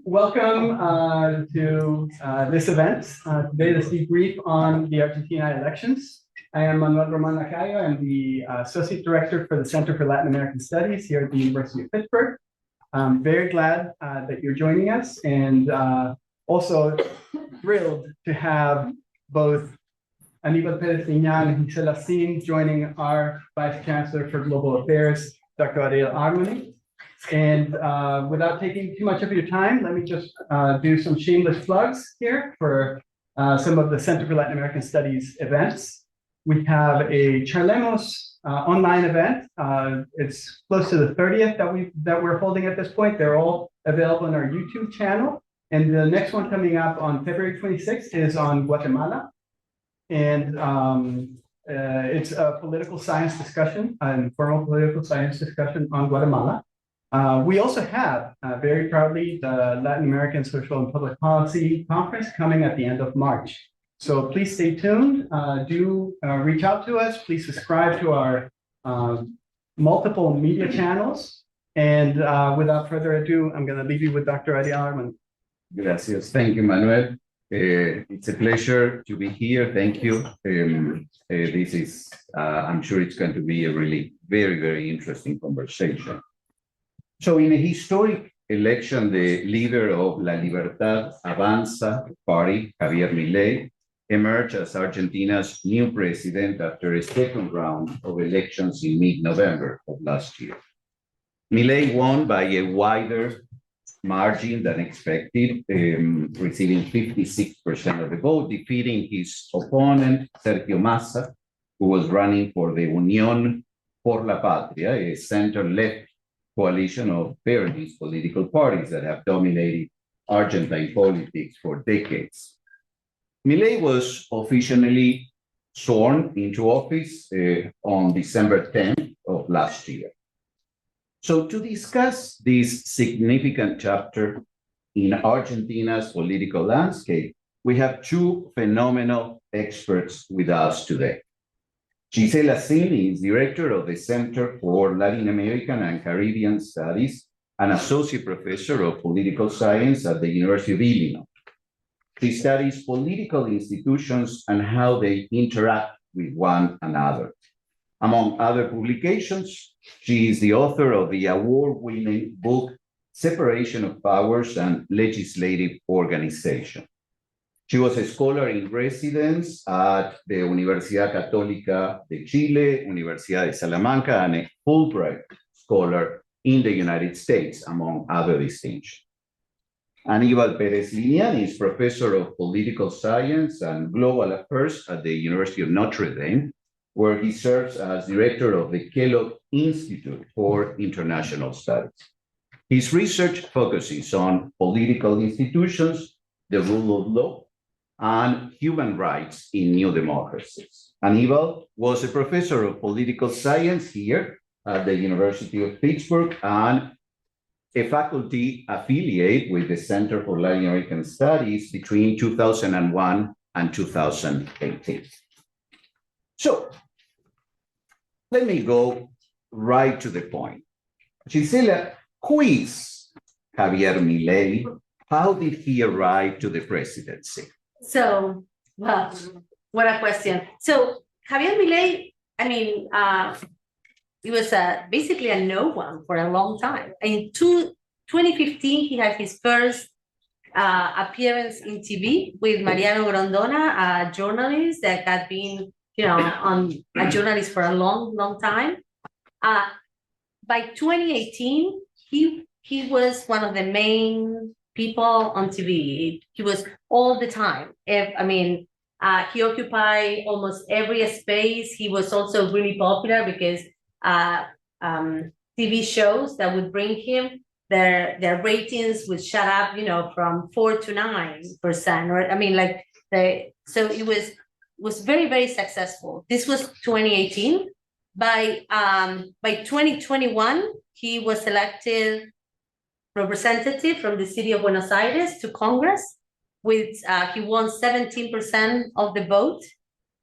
Welcome to this event. Today, this debrief on the Argentina elections. I am Manuel Roman Lacayo. I'm the Associate Director for the Center for Latin American Studies here at the University of Pittsburgh. I'm very glad that you're joining us, and also thrilled to have both Aníbal Pérez-Liñán and Gisela joining our Vice Chancellor for Global Affairs, Dr. Ariel Armony. And without taking too much of your time, let me just do some shameless plugs here for some of the Center for Latin American Studies events. We have a Charlemos online event. It's close to the 30th that we're holding at this point. They're all available on our YouTube channel. And the next one coming up on February 26th is on Guatemala. And it's a political science discussion, an informal political science discussion on Guatemala. We also have, very proudly, the Latin American Social and Public Policy Conference coming at the end of March. So please stay tuned. Do reach out to us. Please subscribe to our multiple media channels. And without further ado, I'm going to leave you with Dr. Ariel Armony. Gracias. Thank you, Manuel. It's a pleasure to be here. Thank you. This is, I'm sure it's going to be a really very, very interesting conversation. So in a historic election, the leader of La Libertad Avanza party, Javier Milei, emerged as Argentina's new president after a second round of elections in mid-November of last year. Milei won by a wider margin than expected, receiving 56% of the vote, defeating his opponent, Sergio Massa, who was running for the Unión por la Patria, a center-left coalition of various political parties that have dominated Argentine politics for decades. Milei was officially sworn into office on December 10th of last year. So to discuss this significant chapter in Argentina's political landscape, we have two phenomenal experts with us today. Gisela is director of the Center for Latin American and Caribbean Studies and associate professor of political science at the University of Illinois. She studies political institutions and how they interact with one another. Among other publications, she is the author of the award-winning book, Separation of Powers and Legislative Organization. She was a scholar in residence at the Universidad Católica de Chile, Universidad de Salamanca, and a Fulbright scholar in the United States, among other distinctions. Aníbal Pérez-Liñán is professor of political science and global affairs at the University of Notre Dame, where he serves as director of the Kellogg Institute for International Studies. His research focuses on political institutions, the rule of law, and human rights in new democracies. Aníbal was a professor of political science here at the University of Pittsburgh and a faculty affiliate with the Center for Latin American Studies between 2001 and 2018. So let me go right to the point. Gisela, who is Javier Milei? How did he arrive to the presidency? So, well, what a question. So Javier Milei, I mean, he was basically a no one for a long time. In 2015, he had his first appearance in TV with Mariano Grondona, a journalist that had been, a journalist for a long, long time. By 2018, he was one of the main people on TV. He was all the time. He occupied almost every space. He was also really popular because TV shows that would bring him, their ratings would shut up, from 4 to 9%. Or so it was very, very successful. This was 2018. By 2021, he was elected representative from the city of Buenos Aires to Congress. He won 17% of the vote.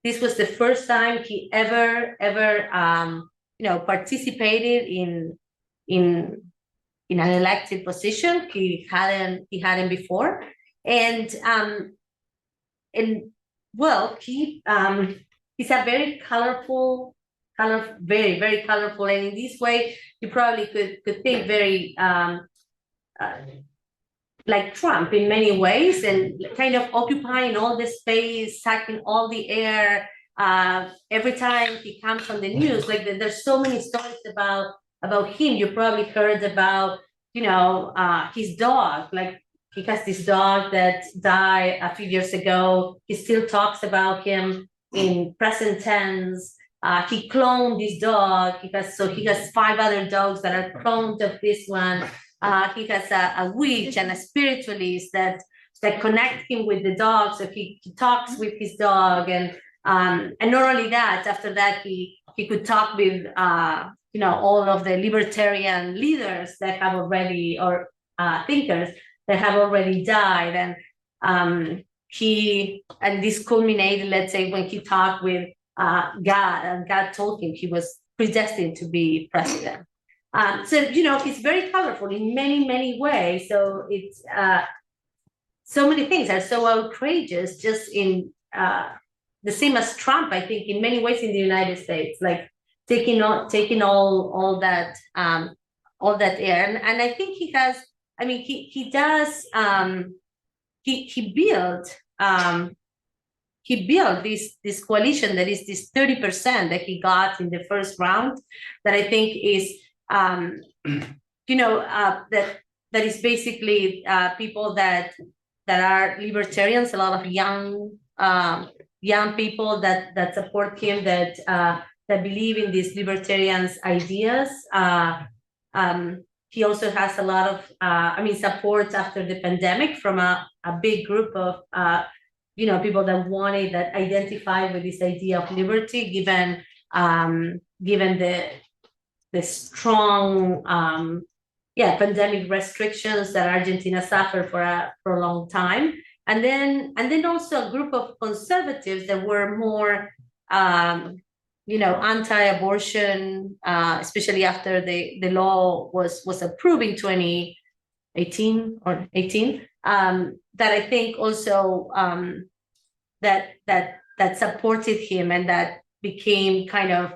This was the first time he ever participated in in an elected position. He hadn't before, and well, he's a very colorful, very, very colorful, and in this way, you probably could think very like Trump in many ways, and kind of occupying all the space, sucking all the air. Every time he comes on the news, like there's so many stories about him. You probably heard about, his dog. Like he has this dog that died a few years ago. He still talks about him in present tense. He cloned this dog. He has 5 other dogs that are cloned of this one. He has a witch and a spiritualist that connect him with the dog. So he talks with his dog, and not only that, after that he could talk with all of the libertarian leaders that have already, or thinkers that have already died, and this culminated, let's say, when he talked with God, and God told him he was predestined to be president. So he's very colorful in many, many ways. So it's so many things are so outrageous, just in the same as Trump, I think, in many ways in the United States, like taking all that air, and I think he has. I mean, he does. He built this coalition that is this 30% that he got in the first round, that I think is that is basically people that are libertarians, a lot of young people that support him, that believe in these libertarians' ideas. He also has a lot of support after the pandemic from a big group of people that identify with this idea of liberty, given the strong pandemic restrictions that Argentina suffered for a long time, and then also a group of conservatives that were more anti-abortion, especially after the law was approved in 2018 or 18. That I think also that supported him, and that became kind of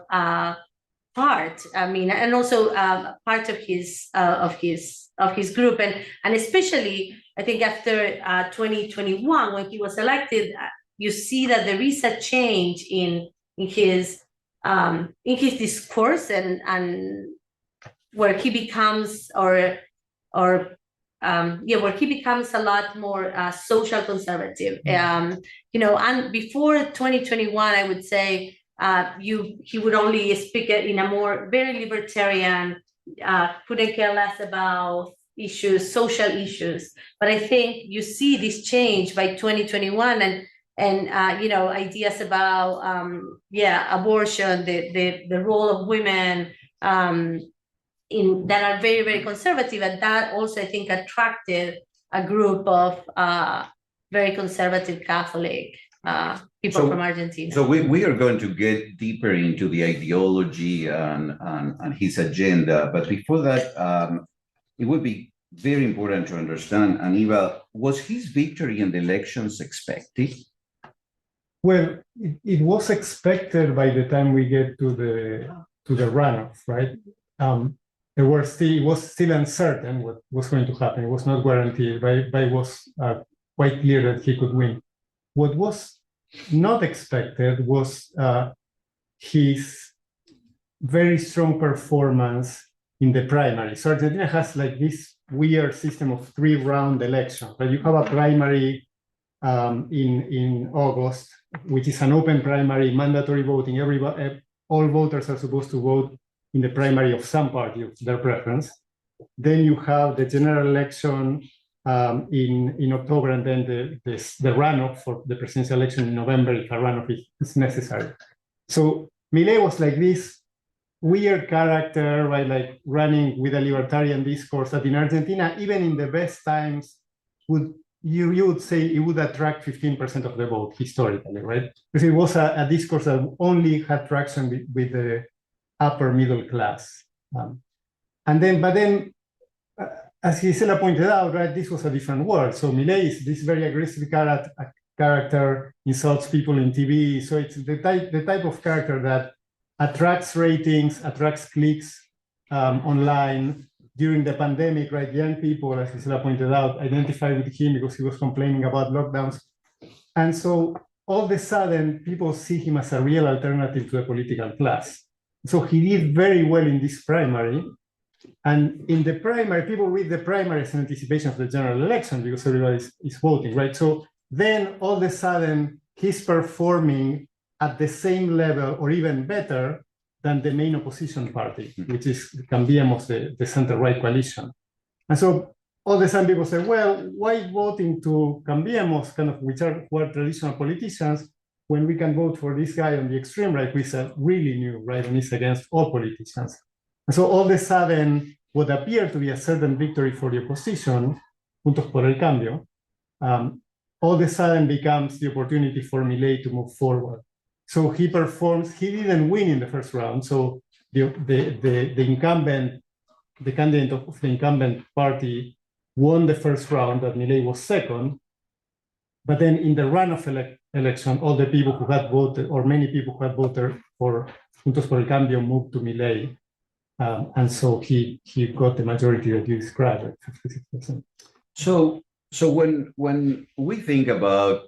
part. And also part of his group, and especially I think after 2021, when he was elected, you see that there is a change in his discourse, and where he becomes where he becomes a lot more social conservative. And before 2021, I would say he would only speak in a more very libertarian, couldn't care less about social issues. But I think you see this change by 2021, and ideas about abortion, the role of women, that are very, very conservative, and that also I think attracted a group of very conservative Catholic people from Argentina. So we are going to get deeper into the ideology and his agenda, but before that, it would be very important to understand, Aníbal, was his victory in the elections expected? Well, it was expected by the time we get to the runoff, right? It was still uncertain what was going to happen. It was not guaranteed, but it was quite clear that he could win. What was not expected was his very strong performance in the primary. So Argentina has like this weird system of 3-round elections, but you have a primary in August, which is an open primary, mandatory voting. All voters are supposed to vote in the primary of some party of their preference. Then you have the general election in October, and then the runoff for the presidential election in November if a runoff is necessary. So Milei was like this weird character, right? Like running with a libertarian discourse that in Argentina, even in the best times, you would say it would attract 15% of the vote historically, right? Because it was a discourse that only had traction with the upper middle class. But then as Gisela pointed out, right, this was a different world. So Milei is this very aggressive character, insults people in TV. So it's the type of character that attracts ratings, attracts clicks online. During the pandemic, right, young people, as Gisela pointed out, identified with him because he was complaining about lockdowns. And so all of a sudden, people see him as a real alternative to the political class. So he did very well in this primary. And in the primary, people read the primary as an anticipation of the general election because everybody is voting, right? So then all of a sudden, he's performing at the same level or even better than the main opposition party, which is Cambiemos, the center-right coalition. And so all of a sudden people say, well, why voting to Cambiemos, kind of who are traditional politicians, when we can vote for this guy on the extreme right, who is a really new right, and is against all politicians. And so all of a sudden, what appeared to be a certain victory for the opposition, Juntos por el Cambio, all of a sudden becomes the opportunity for Milei to move forward. So he performs, he didn't win in the first round. So the incumbent, the candidate of the incumbent party won the first round, that Milei was second. But then in the runoff election, all the people who had voted, or many people who had voted for Juntos por el Cambio moved to Milei. And so he got the majority that you described, 56%. So when we think about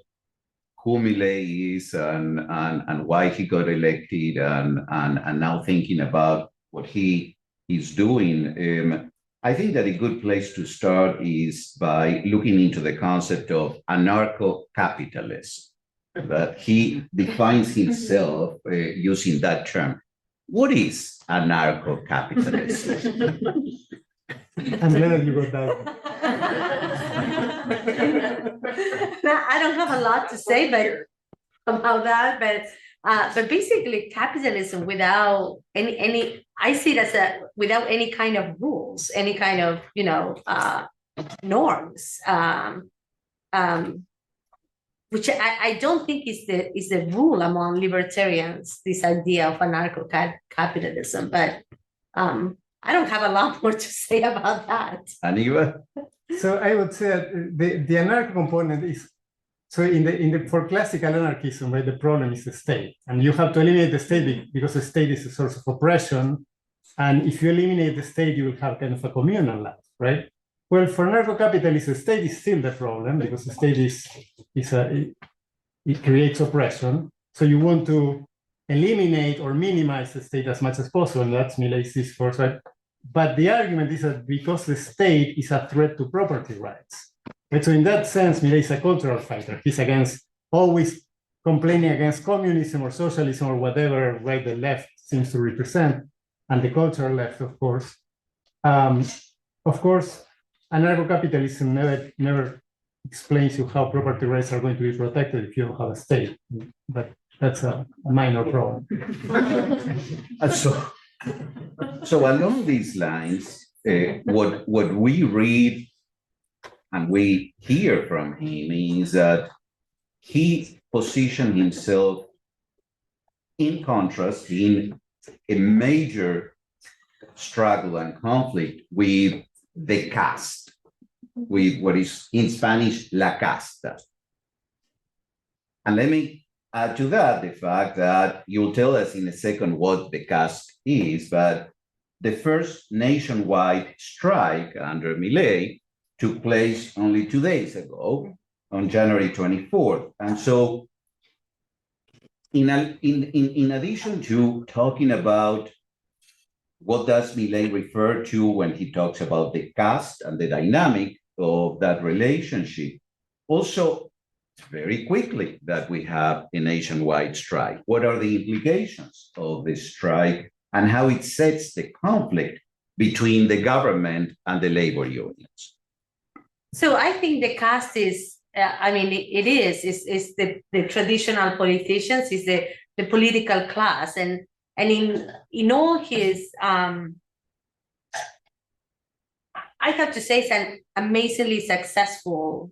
who Milei is and why he got elected and now thinking about what he is doing, I think that a good place to start is by looking into the concept of anarcho-capitalism, that he defines himself using that term. What is anarcho-capitalism? I'm glad you got that. Now, I don't have a lot to say about that, but basically capitalism without any I see it as without any kind of rules, any kind of norms, which I don't think is the rule among libertarians, this idea of anarcho-capitalism, but I don't have a lot more to say about that. Aníbal? So I would say that the anarcho component is, so for classical anarchism, right, the problem is the state, and you have to eliminate the state because the state is a source of oppression, and if you eliminate the state, you will have kind of a communal life, right? Well, for anarcho-capitalists, the state is still the problem because the state it creates oppression. So you want to eliminate or minimize the state as much as possible, and that's Milei's discourse, right? But the argument is that because the state is a threat to property rights, right? So in that sense, Milei is a cultural fighter. He's always complaining against communism or socialism or whatever, right, the left seems to represent, and the cultural left, of course. Of course, anarcho-capitalism never explains you how property rights are going to be protected if you don't have a state. But that's a minor problem. So along these lines, what we read and we hear from him is that he positioned himself in contrast in a major struggle and conflict with the caste, with what is in Spanish, la casta. And let me add to that the fact that you'll tell us in a second what the caste is, but the first nationwide strike under Milei took place only 2 days ago, on January 24th. And so in addition to talking about what does Milei refer to when he talks about the caste and the dynamic of that relationship, also very quickly that we have a nationwide strike. What are the implications of this strike and how it sets the conflict between the government and the labor unions? So I think the caste is, it's the traditional politicians, is the political class, and in all his, I have to say it's an amazingly successful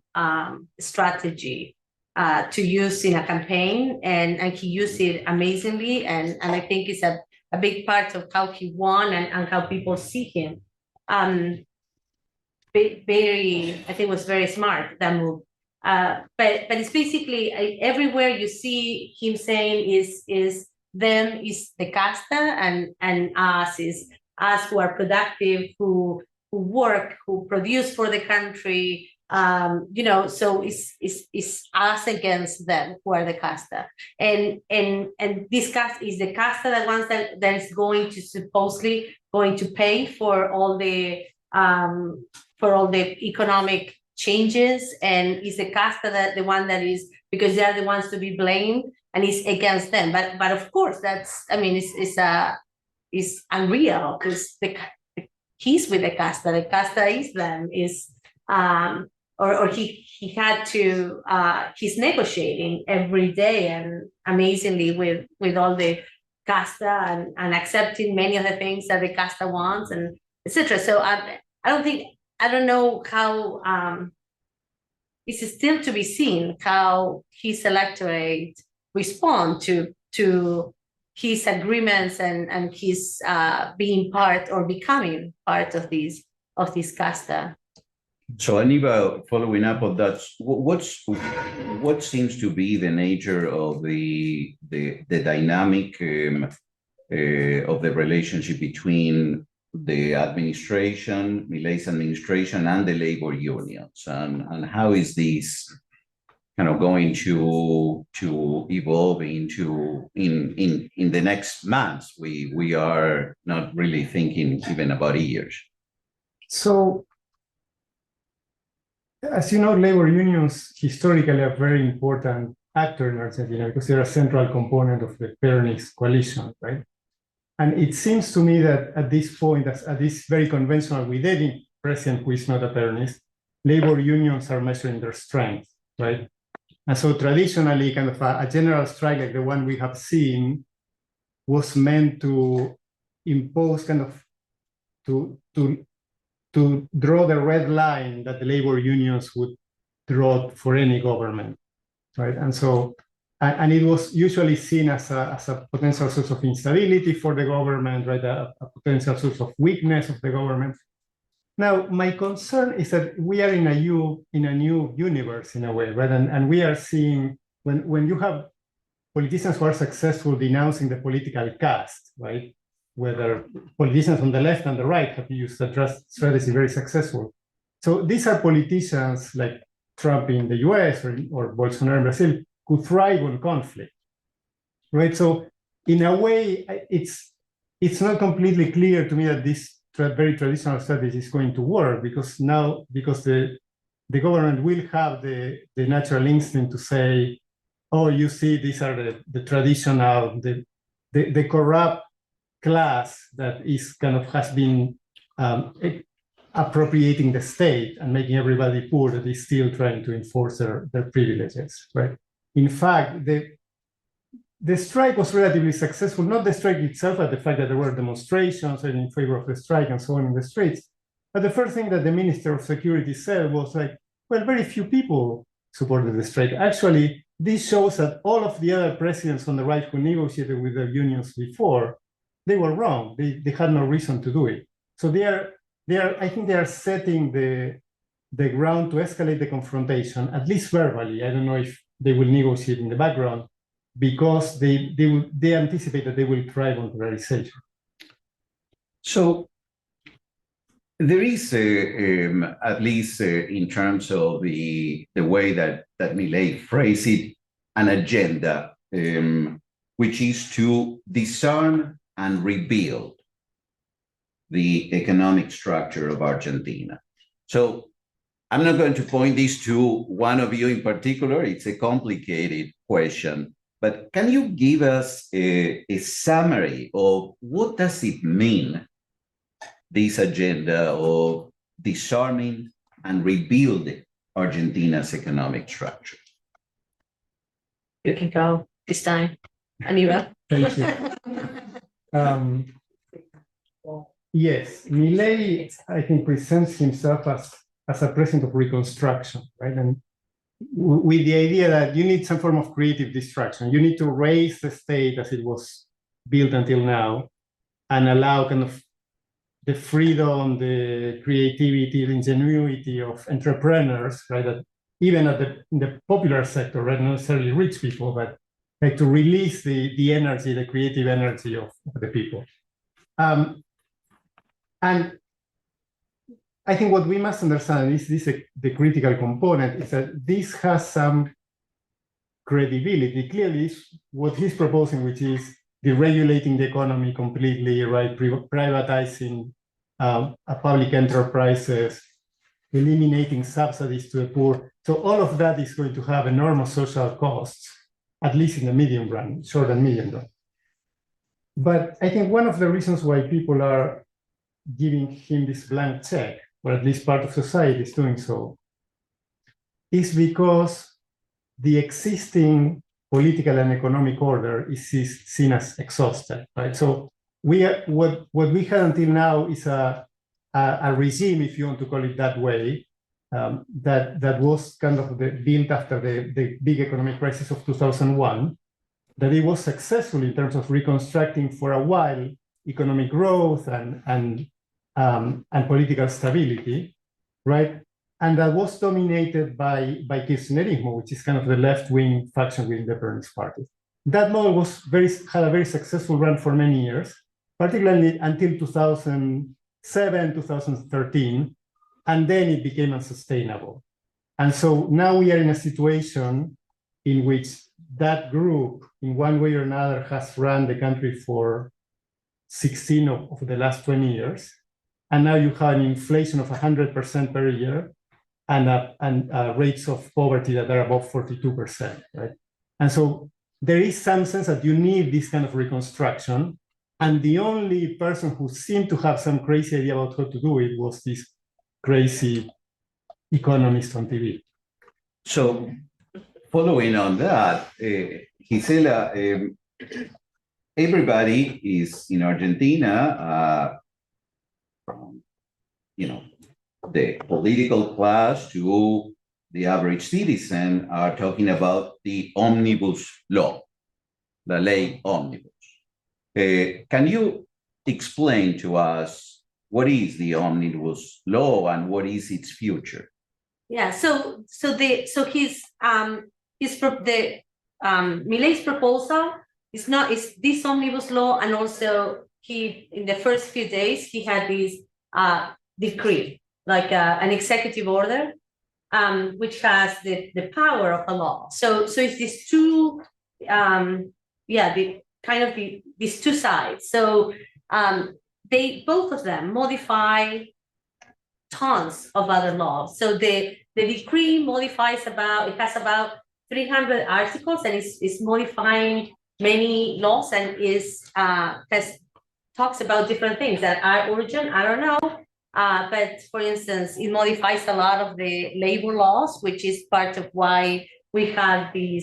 strategy to use in a campaign, and he used it amazingly, and I think it's a big part of how he won and how people see him. very, I think was very smart, that move. But it's basically everywhere you see him saying is them is the casta and us is us who are productive, who work, who produce for the country. So it's us against them who are the casta, and this casta is the casta that ones that is going to supposedly going to pay for all the economic changes, and is the casta that the one that is, because they are the ones to be blamed, and it's against them. But of course that's, I mean, it's unreal, because he's with the casta is them, is or he had to he's negotiating every day and amazingly with all the casta and accepting many of the things that the casta wants and etc. So I don't know how it's still to be seen how his electorate respond to his agreements and his being part or becoming part of this casta. So Aníbal, following up on that, what seems to be the nature of the dynamic of the relationship between the administration, Milei's administration, and the labor unions, and how is this kind of going to evolve into in the next months? We are not really thinking even about years. So, as you know, labor unions historically are a very important actor in Argentina because they're a central component of the Peronist coalition, right? And it seems to me that at this point, at this very conventional with any president who is not a Peronist, labor unions are measuring their strength, right? And so traditionally, kind of a general strike like the one we have seen was meant to impose kind of to draw the red line that the labor unions would draw for any government, right? And so, and it was usually seen as a potential source of instability for the government, right? A potential source of weakness of the government. Now, my concern is that we are in a new universe in a way, right? And we are seeing when you have politicians who are successful denouncing the political caste, right? Whether politicians on the left and the right have used that strategy very successful. So these are politicians like Trump in the US or Bolsonaro in Brazil who thrive on conflict, right? So in a way, it's not completely clear to me that this very traditional strategy is going to work because the government will have the natural instinct to say, oh, you see, these are the traditional, the corrupt class that is kind of has been appropriating the state and making everybody poor, that is still trying to enforce their privileges, right? In fact, the strike was relatively successful, not the strike itself, but the fact that there were demonstrations in favor of the strike and so on in the streets. But the first thing that the Minister of Security said was like, well, very few people supported the strike. Actually, this shows that all of the other presidents on the right who negotiated with their unions before, they were wrong. They had no reason to do it. So I think they are setting the ground to escalate the confrontation, at least verbally. I don't know if they will negotiate in the background, because they anticipate that they will thrive on polarization. So there is, at least in terms of the way that Milei phrased it, an agenda, which is to disarm and rebuild the economic structure of Argentina. So I'm not going to point this to one of you in particular. It's a complicated question. But can you give us a summary of what does it mean, this agenda of disarming and rebuilding Argentina's economic structure? You can go this time, Aníbal. Thank you. Yes, Milei, I think, presents himself as a president of reconstruction, right? And with the idea that you need some form of creative destruction. You need to raise the state as it was built until now and allow kind of the freedom, the creativity, the ingenuity of entrepreneurs, right? That even at the popular sector, right? Not necessarily rich people, but like to release the energy, the creative energy of the people. And I think what we must understand is the critical component is that this has some credibility. Clearly, what he's proposing, which is deregulating the economy completely, right? Privatizing public enterprises, eliminating subsidies to the poor. So all of that is going to have enormous social costs, at least in the medium run, short and medium run. But I think one of the reasons why people are giving him this blank check, or at least part of society is doing so, is because the existing political and economic order is seen as exhausted, right? So what we had until now is a regime, if you want to call it that way, that was kind of built after the big economic crisis of 2001, that it was successful in terms of reconstructing for a while economic growth and political stability, right? And that was dominated by Kirchnerismo, which is kind of the left-wing faction within the Peronist Party. That model had a very successful run for many years, particularly until 2007, 2013, and then it became unsustainable. And so now we are in a situation in which that group, in one way or another, has run the country for 16 of the last 20 years. And now you have an inflation of 100% per year and rates of poverty that are above 42%, right? And so there is some sense that you need this kind of reconstruction. And the only person who seemed to have some crazy idea about how to do it was this crazy economist on TV. So following on that, Gisela, everybody is in Argentina, from, the political class to the average citizen are talking about the omnibus law, the ley omnibus. Can you explain to us what is the omnibus law and what is its future? Yeah, Milei's proposal is this omnibus law, and also in the first few days he had this decree, like an executive order, which has the power of a law. So it's these two, these two sides. So both of them modify tons of other laws. So the decree has about 300 articles, and is modifying many laws, and talks about different things that are urgent. I don't know. But for instance, it modifies a lot of the labor laws, which is part of why we have the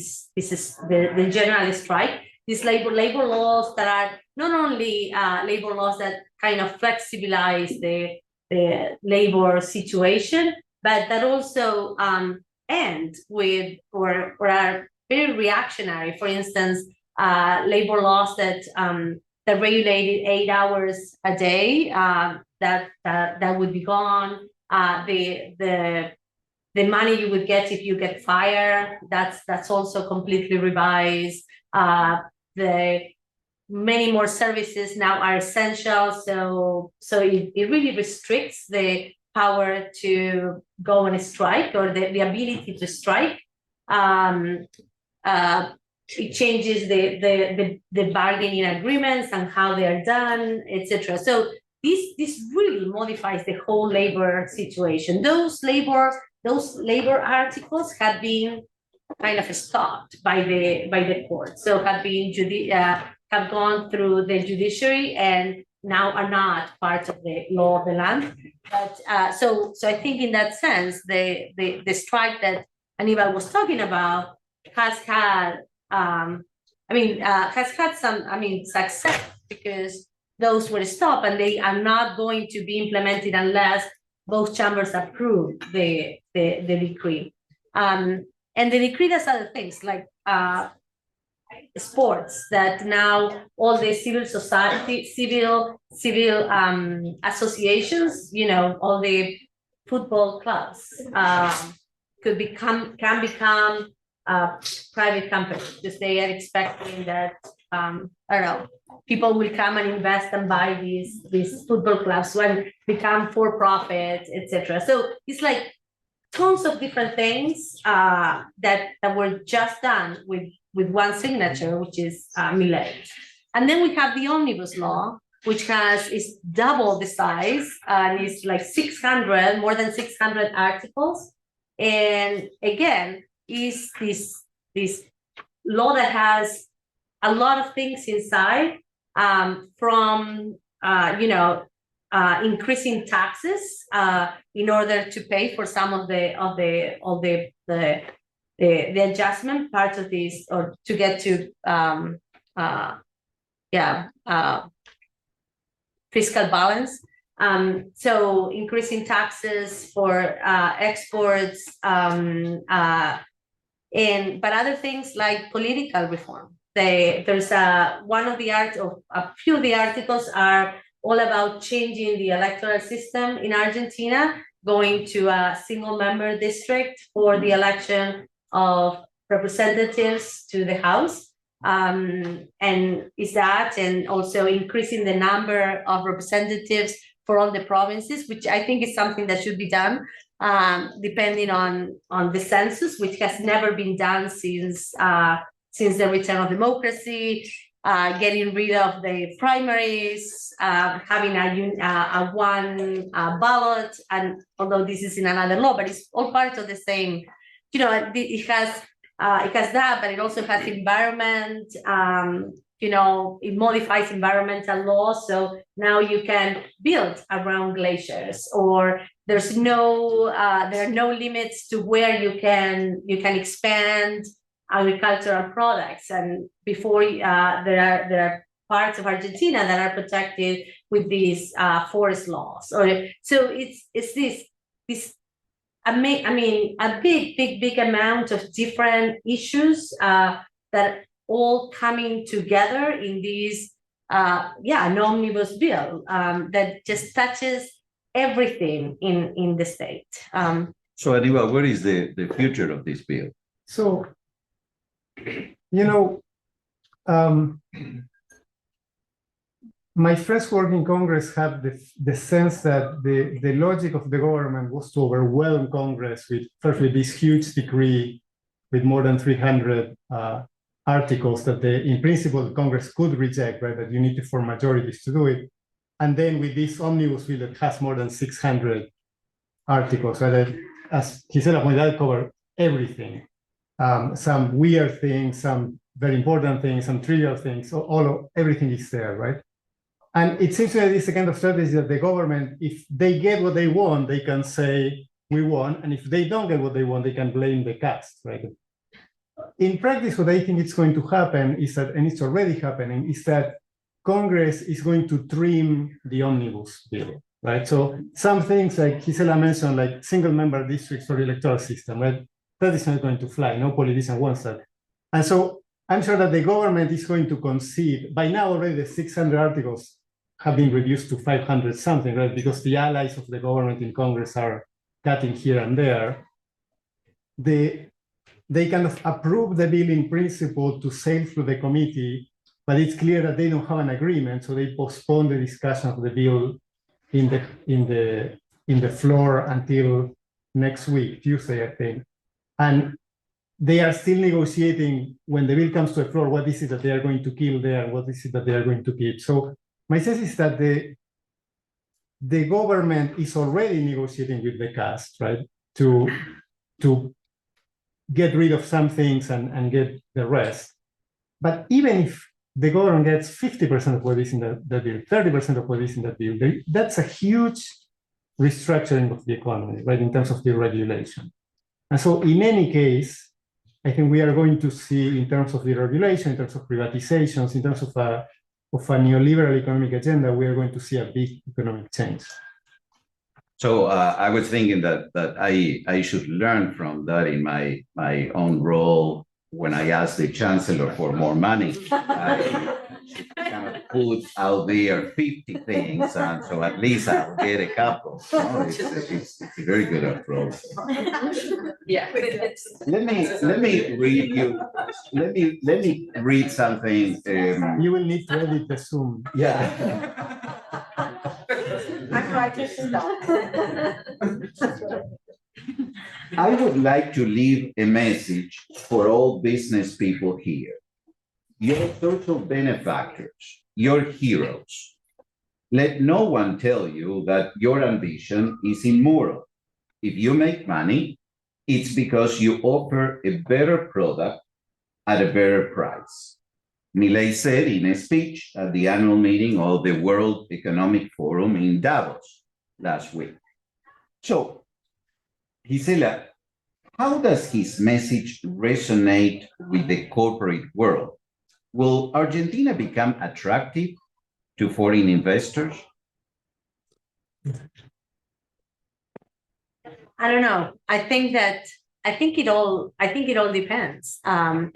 general strike. These labor laws that are not only labor laws that kind of flexibilize the labor situation, but that also end with or are very reactionary. For instance, labor laws that regulated 8 hours a day, that would be gone. The money you would get if you get fired, that's also completely revised. The many more services now are essential, so it really restricts the power to go on a strike, or the ability to strike. It changes the bargaining agreements and how they are done, etc. So this really modifies the whole labor situation. Those labor articles have been kind of stopped by the court, so have gone through the judiciary and now are not part of the law of the land. But so I think in that sense, the strike that Aníbal was talking about has had some success, because those were stopped, and they are not going to be implemented unless both chambers approve the decree. And the decree does other things, like sports, that now all the civil society, civil associations, all the football clubs can become private companies, because they are expecting that I don't know, people will come and invest and buy these football clubs and become for profit, etc. So it's like tons of different things that were just done with one signature, which is Milei. And then we have the omnibus law, which is double the size, and is like more than 600 articles. And again, is this law that has a lot of things inside, from increasing taxes in order to pay for some of the adjustment part of this, or to get to fiscal balance. So increasing taxes for exports, but other things like political reform. There's a few of the articles are all about changing the electoral system in Argentina, going to a single member district for the election of representatives to the House. And also increasing the number of representatives for all the provinces, which I think is something that should be done, depending on the census, which has never been done since the return of democracy, getting rid of the primaries, having a one ballot, and although this is in another law, but it's all part of the same. It has that, but it also has environment. It modifies environmental laws, so now you can build around glaciers, or there are no limits to where you can expand agricultural products. And before there are parts of Argentina that are protected with these forest laws. So it's this a big amount of different issues that all coming together in this an omnibus bill that just touches everything in the state. So Aníbal, what is the future of this bill? So, my friends who work in Congress have the sense that the logic of the government was to overwhelm Congress with firstly this huge decree with more than 300 articles that in principle Congress could reject, right? That you need to form majorities to do it. And then with this omnibus bill that has more than 600 articles, right? That, as Gisela pointed out, cover everything. Some weird things, some very important things, some trivial things, so everything is there, right? And it seems that it's the kind of strategy that the government, if they get what they want, they can say, we won. And if they don't get what they want, they can blame the cast, right? In practice, what I think is going to happen is that, and it's already happening, is that Congress is going to trim the omnibus bill, right? So some things like Gisela mentioned, like single member districts for the electoral system, right? That is not going to fly. No politician wants that. And so I'm sure that the government is going to concede. By now already the 600 articles have been reduced to 500 something, right? Because the allies of the government in Congress are cutting here and there. They kind of approve the bill in principle to sail through the committee, but it's clear that they don't have an agreement, so they postpone the discussion of the bill in the floor until next week, Tuesday, I think. And they are still negotiating when the bill comes to the floor, what is it that they are going to kill there, and what is it that they are going to keep. So my sense is that the government is already negotiating with the cast, right, to get rid of some things and get the rest. But even if the government gets 50% of what is in the bill, 30% of what is in that bill, that's a huge restructuring of the economy, right, in terms of deregulation. And so in any case, I think we are going to see, in terms of deregulation, in terms of privatizations, in terms of a neoliberal economic agenda, we are going to see a big economic change. So I was thinking that I should learn from that in my own role when I asked the chancellor for more money, I kind of put out there 50 things, and so at least I'll get a couple. No, it's a very good approach. Yeah. Let me read something. You will need to edit the Zoom. Yeah. I'm writing stuff. I would like to leave a message for all business people here. Your social benefactors, your heroes. Let no one tell you that your ambition is immoral. If you make money, it's because you offer a better product at a better price. Milei said in a speech at the annual meeting of the World Economic Forum in Davos last week. So, Gisela, how does his message resonate with the corporate world? Will Argentina become attractive to foreign investors? I don't know. I think it all depends. I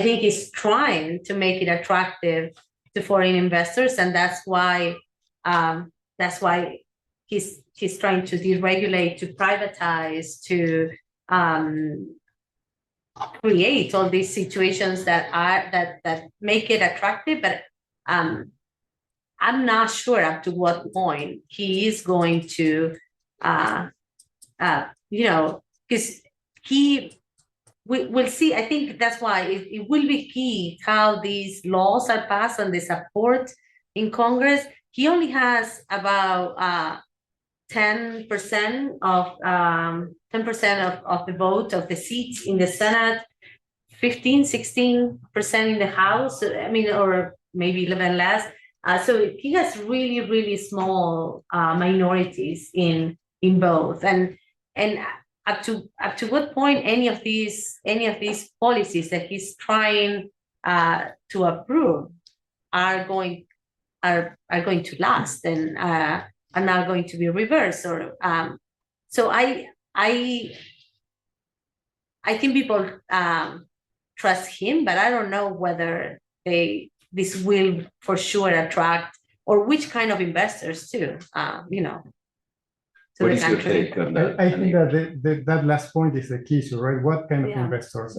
think he's trying to make it attractive to foreign investors, and that's why he's trying to deregulate, to privatize, to create all these situations that make it attractive. But I'm not sure up to what point he is going to because we'll see. I think that's why it will be key how these laws are passed and the support in Congress. He only has about 10% of the vote of the seats in the Senate, 16% in the House. I mean, or maybe even less. So he has really, really small minorities in both, and up to what point any of these policies that he's trying to approve are going to last and are not going to be reversed, or so I think people trust him, but I don't know whether this will for sure attract, or which kind of investors too, What is your take on that? I think that that last point is the key issue, right? What kind of investors?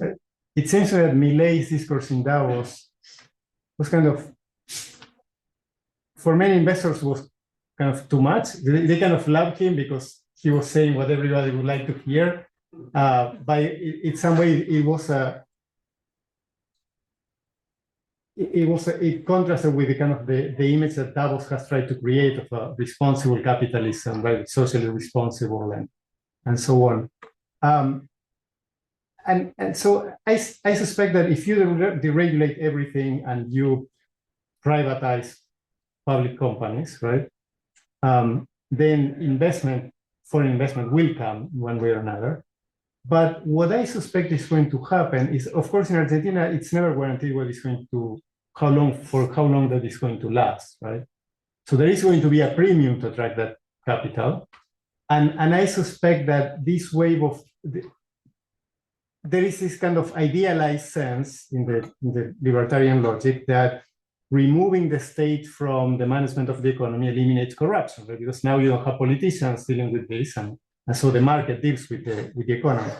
It seems that Milei's discourse in Davos was kind of, for many investors, was kind of too much. They kind of loved him because he was saying what everybody would like to hear. But in some way, it contrasted with the kind of the image that Davos has tried to create of a responsible capitalism, right? Socially responsible and so on. And so I suspect that if you deregulate everything and you privatize public companies, right? Then foreign investment will come one way or another. But what I suspect is going to happen is, of course, in Argentina, it's never guaranteed how long that is going to last, right? So there is going to be a premium to attract that capital. And I suspect that this wave of, there is this kind of idealized sense in the libertarian logic that removing the state from the management of the economy eliminates corruption, right? Because now you don't have politicians dealing with this, and so the market deals with the economy.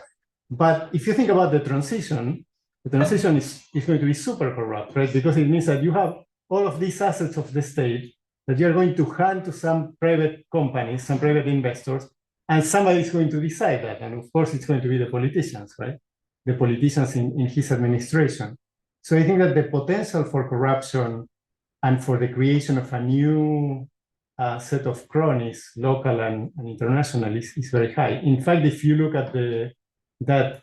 But if you think about the transition is going to be super corrupt, right? Because it means that you have all of these assets of the state that you're going to hand to some private companies, some private investors, and somebody is going to decide that. And of course, it's going to be the politicians, right? The politicians in his administration. So I think that the potential for corruption and for the creation of a new set of cronies, local and international, is very high. In fact, if you look at that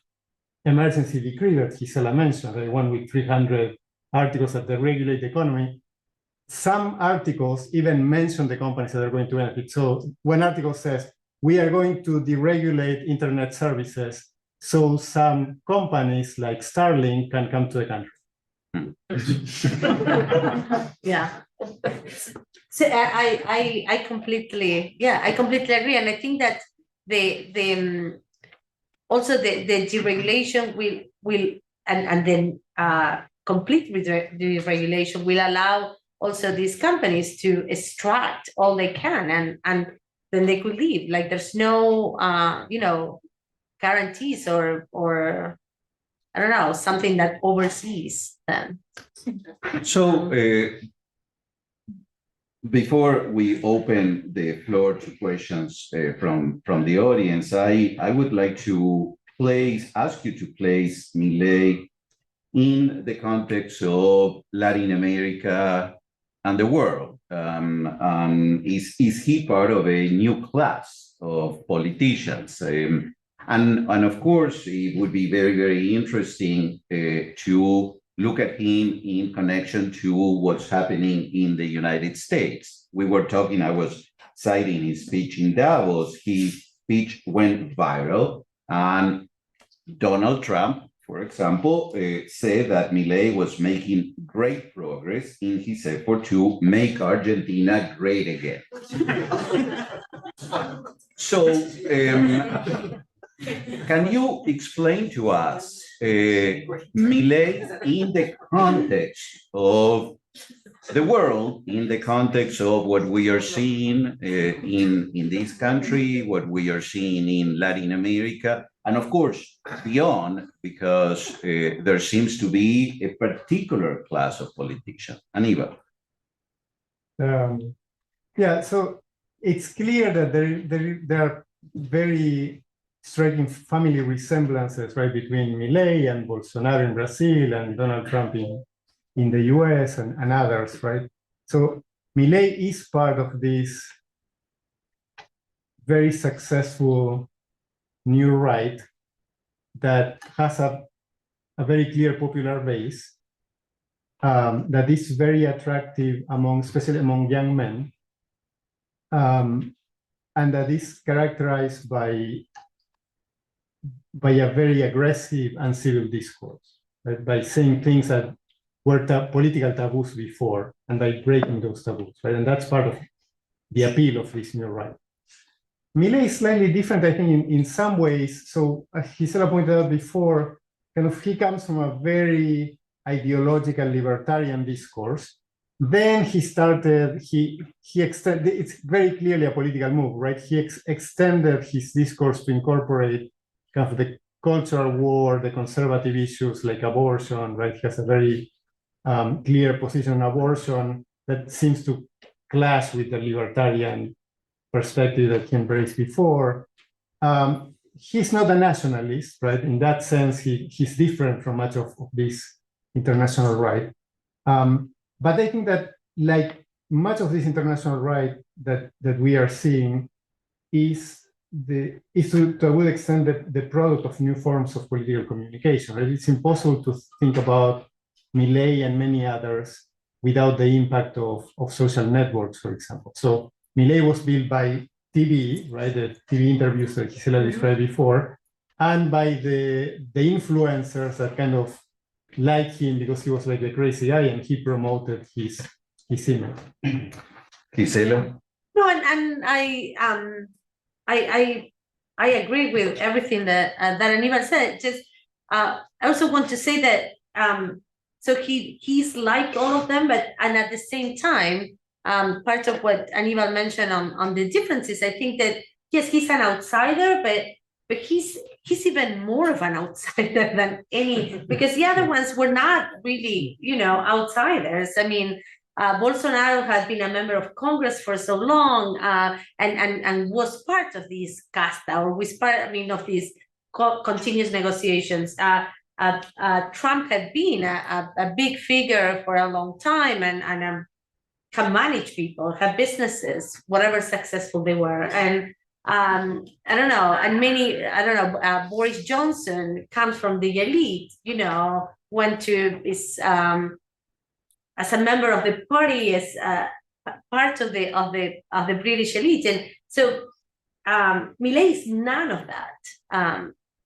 emergency decree that Gisela mentioned, the one with 300 articles that regulate the economy, some articles even mention the companies that are going to benefit. So one article says, we are going to deregulate internet services so some companies like Starlink can come to the country. Yeah. So I completely agree, and I think that the deregulation will and then complete deregulation will allow also these companies to extract all they can, and then they could leave. Like there's no guarantees or I don't know, something that oversees them. So before we open the floor to questions from the audience, I would like to ask you to place Milei in the context of Latin America and the world. Is he part of a new class of politicians? And of course, it would be very, very interesting to look at him in connection to what's happening in the United States. I was citing his speech in Davos. His speech went viral, and Donald Trump, for example, said that Milei was making great progress in his effort to make Argentina great again. So, can you explain to us Milei in the context of the world, in the context of what we are seeing in this country, what we are seeing in Latin America, and of course, beyond, because there seems to be a particular class of politicians. Aníbal. Yeah, so it's clear that there are very striking family resemblances, right, between Milei and Bolsonaro in Brazil and Donald Trump in the US and others, right? So Milei is part of this very successful new right that has a very clear popular base that is very attractive especially among young men, and that is characterized by a very aggressive and civil discourse, right? By saying things that were political taboos before, and by breaking those taboos, right? And that's part of the appeal of this new right. Milei is slightly different, I think, in some ways. So as Gisela pointed out before, he comes from a very ideological libertarian discourse. Then he extended, it's very clearly a political move, right? He extended his discourse to incorporate kind of the cultural war, the conservative issues like abortion, right? He has a very clear position on abortion that seems to clash with the libertarian perspective that he embraced before. He's not a nationalist, right? In that sense, he's different from much of this international right. But I think that, like much of this international right that we are seeing is to a good extent the product of new forms of political communication. Right? It's impossible to think about Milei and many others without the impact of social networks, for example. So Milei was built by TV, right? The TV interviews that Gisela described before, and by the influencers that kind of like him because he was like the crazy guy and he promoted his image. Gisela? No, and I agree with everything that Aníbal said. Just I also want to say that so he's like all of them, and at the same time, part of what Aníbal mentioned on the differences, I think that yes, he's an outsider, but he's even more of an outsider than any, because the other ones were not really, outsiders. I mean, Bolsonaro had been a member of Congress for so long, and was part of this casta, or was part, of these continuous negotiations. Trump had been a big figure for a long time, and can manage people, have businesses, whatever successful they were, and I don't know, Boris Johnson comes from the elite, went to is as a member of the party, as part of the British elite, and so Milei is none of that.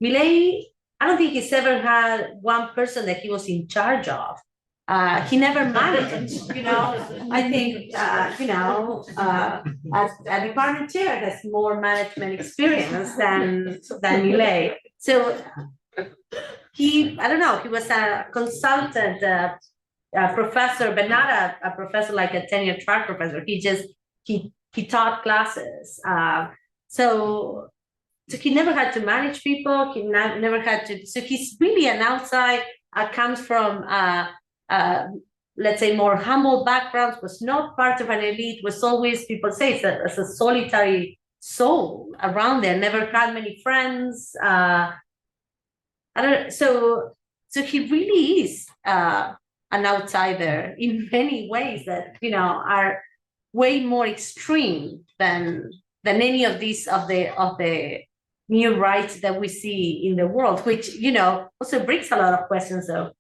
Milei, I don't think he's ever had one person that he was in charge of. He never managed, I think, a department chair has more management experience than Milei. So I don't know, he was a consultant, professor, but not a professor like a tenure track professor. He taught classes. So he never had to manage people. He never had to. So he's really an outside. Comes from let's say more humble backgrounds. Was not part of an elite. Was always, people say, as a solitary soul around there. Never had many friends. So he really is an outsider in many ways that are way more extreme than any of these of the new rights that we see in the world, which also brings a lot of questions of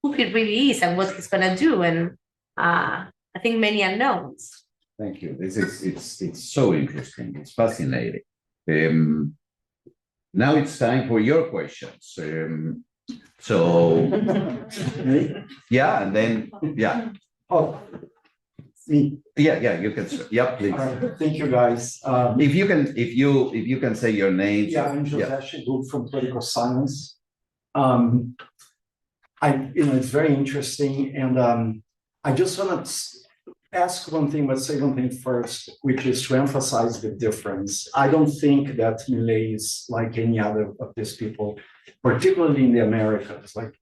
who he really is and what he's gonna do, and I think many unknowns. Thank you. It's so interesting. It's fascinating. Now it's time for your questions. So yeah, and then Oh, me. yeah, you can. Yeah, please. Thank you, guys. If you can say your names. Yeah, I'm José Chegou from Political Science. It's very interesting, and I just want to ask one thing, but say one thing first, which is to emphasize the difference. I don't think that Milei is like any other of these people, particularly in the Americas. Like,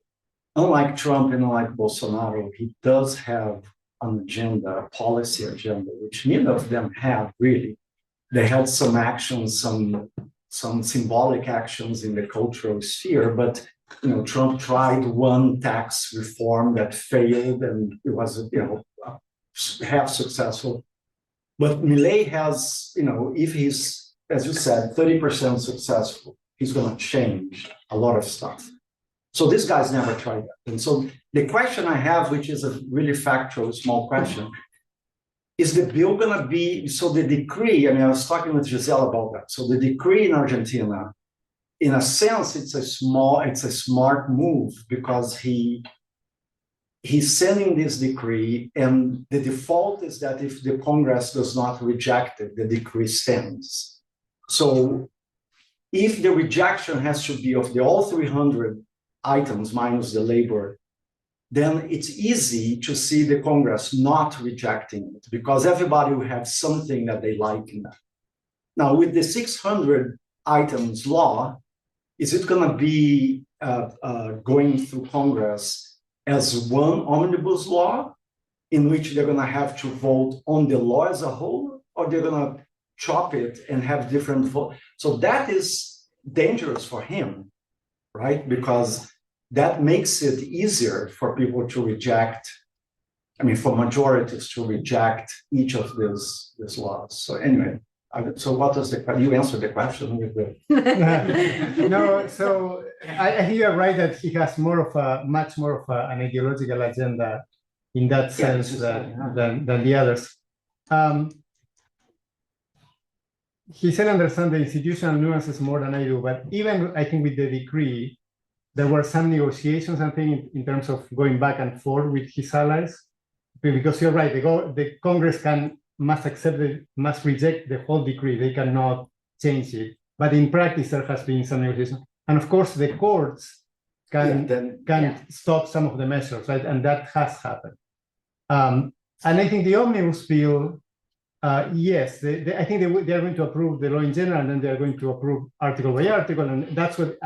unlike Trump and unlike Bolsonaro, he does have an agenda, a policy agenda, which neither of them have really. They had some actions, some symbolic actions in the cultural sphere, but Trump tried one tax reform that failed, and it was half successful. But Milei has, if he's, as you said, 30% successful, he's going to change a lot of stuff. So this guy's never tried that. And so the question I have, which is a really factual, small question, is the bill going to be, so the decree, I was talking with Gisela about that. So the decree in Argentina, in a sense, it's a smart move, because he's sending this decree, and the default is that if the Congress does not reject it, the decree stands. So if the rejection has to be of all 300 items minus the labor, then it's easy to see the Congress not rejecting it, because everybody will have something that they like in that. Now, with the 600 items law, is it going to be going through Congress as one omnibus law, in which they're going to have to vote on the law as a whole, or they're going to chop it and have different votes? So that is dangerous for him, right? Because that makes it easier for people to reject, for majorities to reject each of these laws. So anyway, so what was you answered the question with the... No, so I think you're right that he has much more of an ideological agenda in that sense than the others. He said understand the institutional nuances more than I do, but even I think with the decree, there were some negotiations, I think, in terms of going back and forth with his allies, because you're right, the Congress must reject the whole decree. They cannot change it. But in practice, there has been some negotiation. And of course, the courts can stop some of the measures, right? And that has happened. And I think the omnibus bill, yes, I think they are going to approve the law in general, and then they are going to approve article by article, and that's what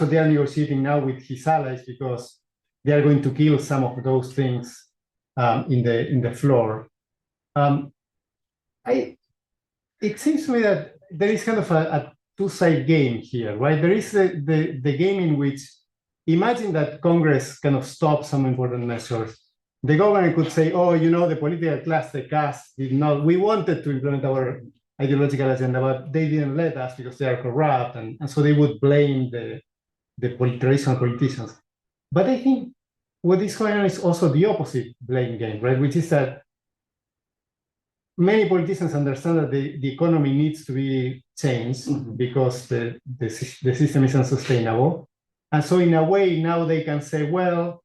they are negotiating now with his allies, because they are going to kill some of those things in the floor. It seems to me that there is kind of a two-side game here, right? There is the game in which, imagine that Congress kind of stops some important measures. The government could say, oh, the political class, the caste did not, we wanted to implement our ideological agenda, but they didn't let us because they are corrupt. And so they would blame the traditional politicians. But I think what is going on is also the opposite blame game, right? Which is that many politicians understand that the economy needs to be changed because the system is unsustainable. And so in a way, now they can say, well,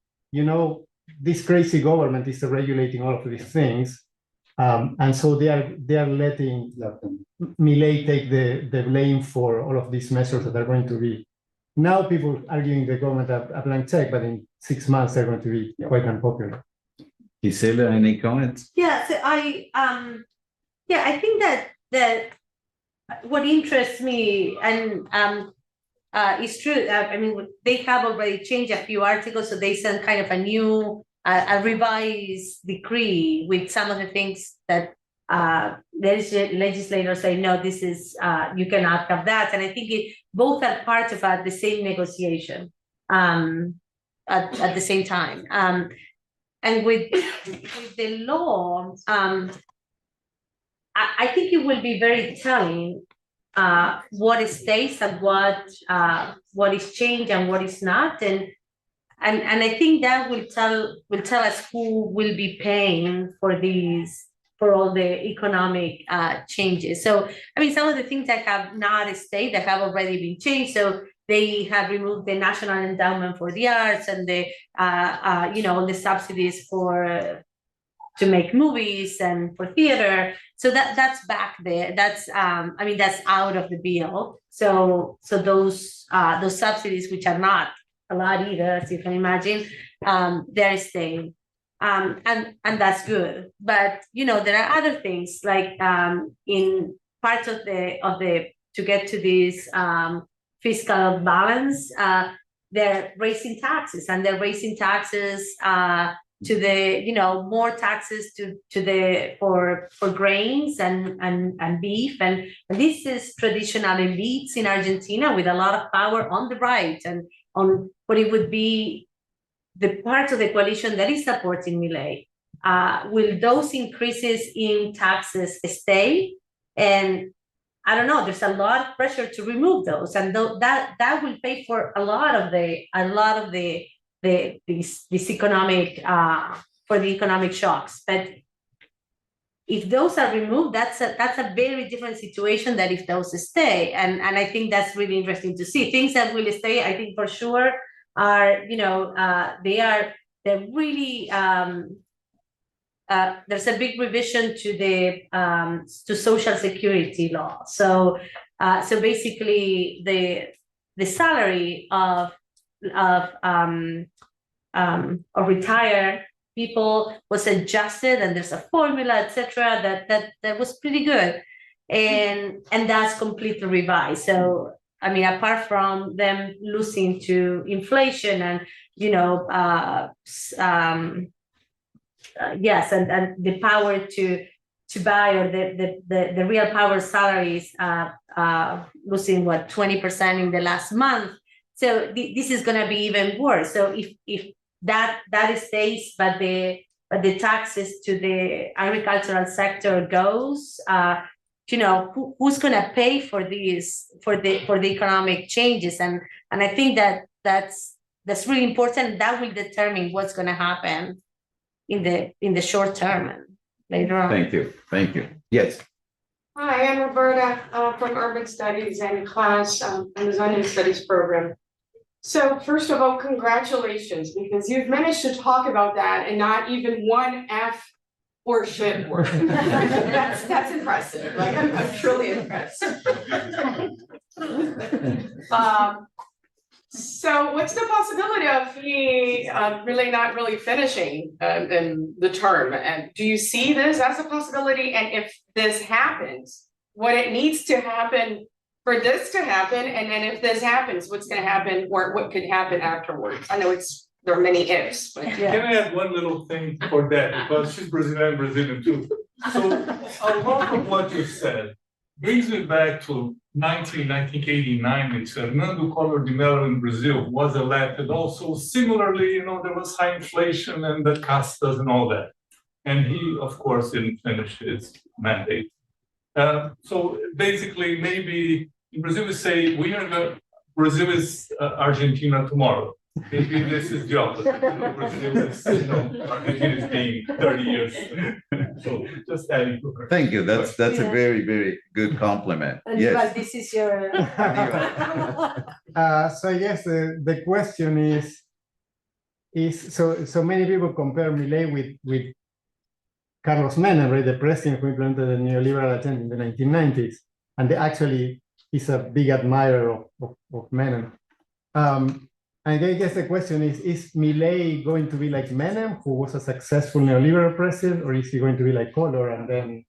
this crazy government is regulating all of these things. And so they are letting Milei take the blame for all of these measures that are going to be now people are giving the government a blank check, but in 6 months they're going to be quite unpopular. Gisela, any comments? Yeah, so I think that what interests me and is true. I mean, they have already changed a few articles, so they sent kind of a new, a revised decree with some of the things that legislators say, no, this is, you cannot have that. And I think both are part of the same negotiation at the same time. And with the law, I think it will be very telling what stays and what is changed and what is not, and I think that will tell us who will be paying for all the economic changes. So I mean, some of the things that have not stayed that have already been changed. So they have removed the National Endowment for the Arts and the all the subsidies to make movies and for theater. So that's back there. That's I mean, that's out of the bill. So those subsidies, which are not a lot either, as you can imagine, they're staying. And that's good. But there are other things like in parts of the to get to this fiscal balance, they're raising taxes, and they're raising taxes to the more taxes for grains and beef, and this is traditional elites in Argentina with a lot of power on the right and on what it would be the part of the coalition that is supporting Milei. Will those increases in taxes stay? And I don't know. There's a lot of pressure to remove those, and that will pay for a lot of these economic for the economic shocks. But if those are removed, that's a very different situation than if those stay. And I think that's really interesting to see. Things that will stay, I think for sure, are they're really there's a big revision to the Social Security law. So basically the salary of retired people was adjusted, and there's a formula, etc. That was pretty good, and that's completely revised. So I mean, apart from them losing to inflation and yes, and the power to buy, or the real power salaries losing 20% in the last month. So this is going to be even worse. So if that stays, but the taxes to the agricultural sector goes, who's going to pay for these for the economic changes? And I think that's really important. That will determine what's going to happen in the short term and later on. Thank you. Yes. Hi, I'm Roberta from Urban Studies and class in the Zoning Studies program. So first of all, congratulations, because you've managed to talk about that and not even one F or shit word. That's impressive. Like I'm truly impressed. So what's the possibility of he really not really finishing in the term? And do you see this as a possibility? And if this happens, what it needs to happen for this to happen, and then if this happens, what's going to happen, or what could happen afterwards? I know there are many ifs, but Yeah. Can I add one little thing for that? Because she's Brazilian too. So a lot of what you said brings me back to 1989. It's Fernando Collor de Mello in Brazil was elected. Also, similarly, there was high inflation and the castas and all that. And he, of course, didn't finish his mandate. So basically, maybe in Brazil we say Brazil is Argentina tomorrow. Maybe this is the opposite. Brazil is, Argentina is being 30 years. So just adding to her. Thank you. That's a Yeah. very, very good compliment. And Yes. this is your So I guess the question is so many people compare Milei with Carlos Menem, right, the president who implemented the neoliberal agenda in the 1990s, and actually is a big admirer of Menem. And I guess the question is Milei going to be like Menem, who was a successful neoliberal president, or is he going to be like Collor and then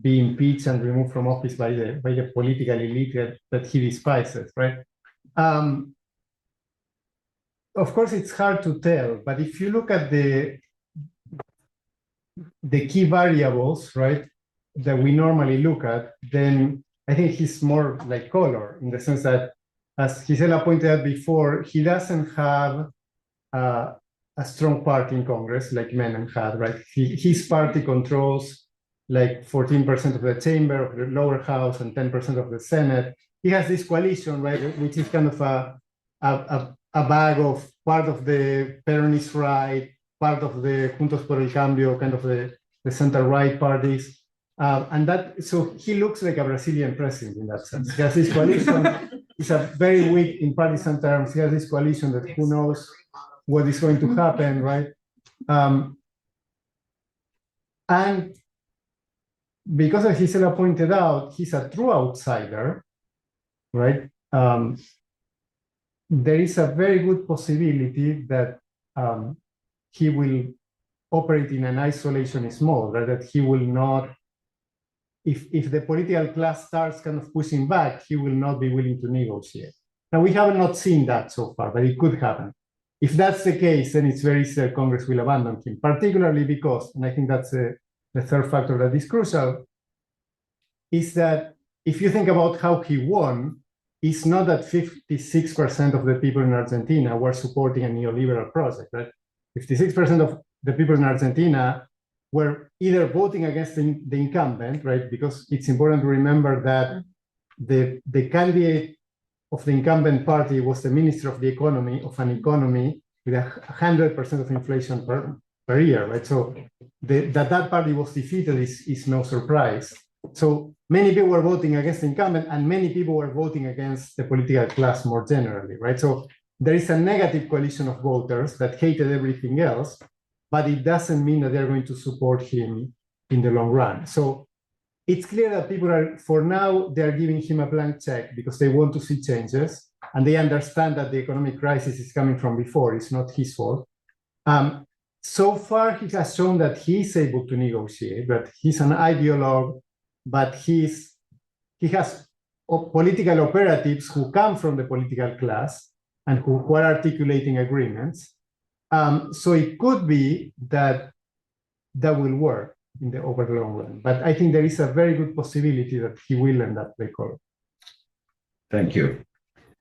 be impeached and removed from office by the political elite that he despises, right? Of course, it's hard to tell, but if you look at the key variables, right, that we normally look at, then I think he's more like Collor in the sense that, as Gisela pointed out before, he doesn't have a strong party in Congress like Menem had, right? His party controls like 14% of the chamber of the lower house and 10% of the Senate. He has this coalition, right, which is kind of a bag of part of the Peronist right, part of the Juntos por el Cambio, kind of the center-right parties. And that, so he looks like a Brazilian president in that sense. He has this coalition, he's a very weak in partisan terms. He has this coalition that who knows what is going to happen, right? And because as Gisela pointed out, he's a true outsider, right? There is a very good possibility that he will operate in an isolationist mode, right? That he will not, if the political class starts kind of pushing back, he will not be willing to negotiate. Now, we have not seen that so far, but it could happen. If that's the case, then it's very easy that Congress will abandon him, particularly because, and I think that's the third factor that is crucial, is that if you think about how he won, it's not that 56% of the people in Argentina were supporting a neoliberal project, right? 56% of the people in Argentina were either voting against the incumbent, right? Because it's important to remember that the candidate of the incumbent party was the minister of the economy, of an economy with 100% of inflation per year, right? So that party was defeated is no surprise. So many people were voting against the incumbent and many people were voting against the political class more generally, right? So there is a negative coalition of voters that hated everything else, but it doesn't mean that they're going to support him in the long run. So it's clear that people are, for now, they're giving him a blank check because they want to see changes and they understand that the economic crisis is coming from before, it's not his fault. So far, he has shown that he's able to negotiate, that he's an ideologue, but he has political operatives who come from the political class and who are articulating agreements. So it could be that will work in the over the long run. But I think there is a very good possibility that he will end up the court. Thank you.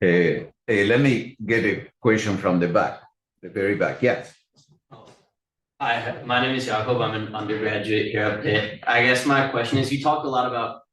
Let me get a question from the back, the very back. Yes. Hi, my name is Jacob. I'm an undergraduate here at Pitt. I guess my question is, you talked a lot about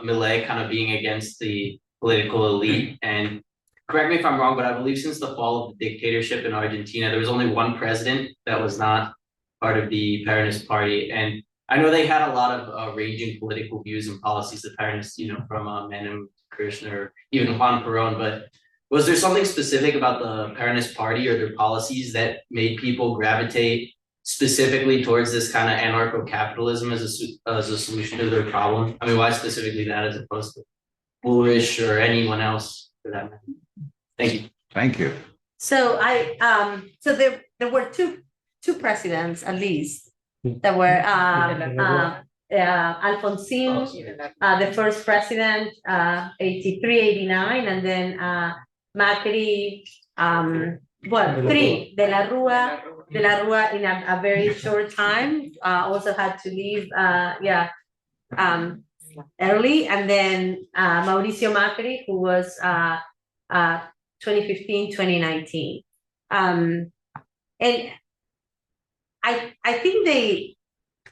Milei kind of being against the political elite. And correct me if I'm wrong, but I believe since the fall of the dictatorship in Argentina, there was only one president that was not part of the Peronist party. And I know they had a lot of ranging political views and policies, the Peronists, you know, from Menem, Kirchner, even Juan Perón. But was there something specific about the Peronist party or their policies that made people gravitate specifically towards this kind of anarcho-capitalism as a solution to their problem? I mean, why specifically that as opposed to Bullrich or anyone else for that matter? Thank you. Thank you. So so there were two presidents at least that were Alfonsín, the first president, 83, 89, and then Macri, three, De la Rúa in a very short time, also had to leave, early, and then Mauricio Macri, who was 2015, 2019. And I think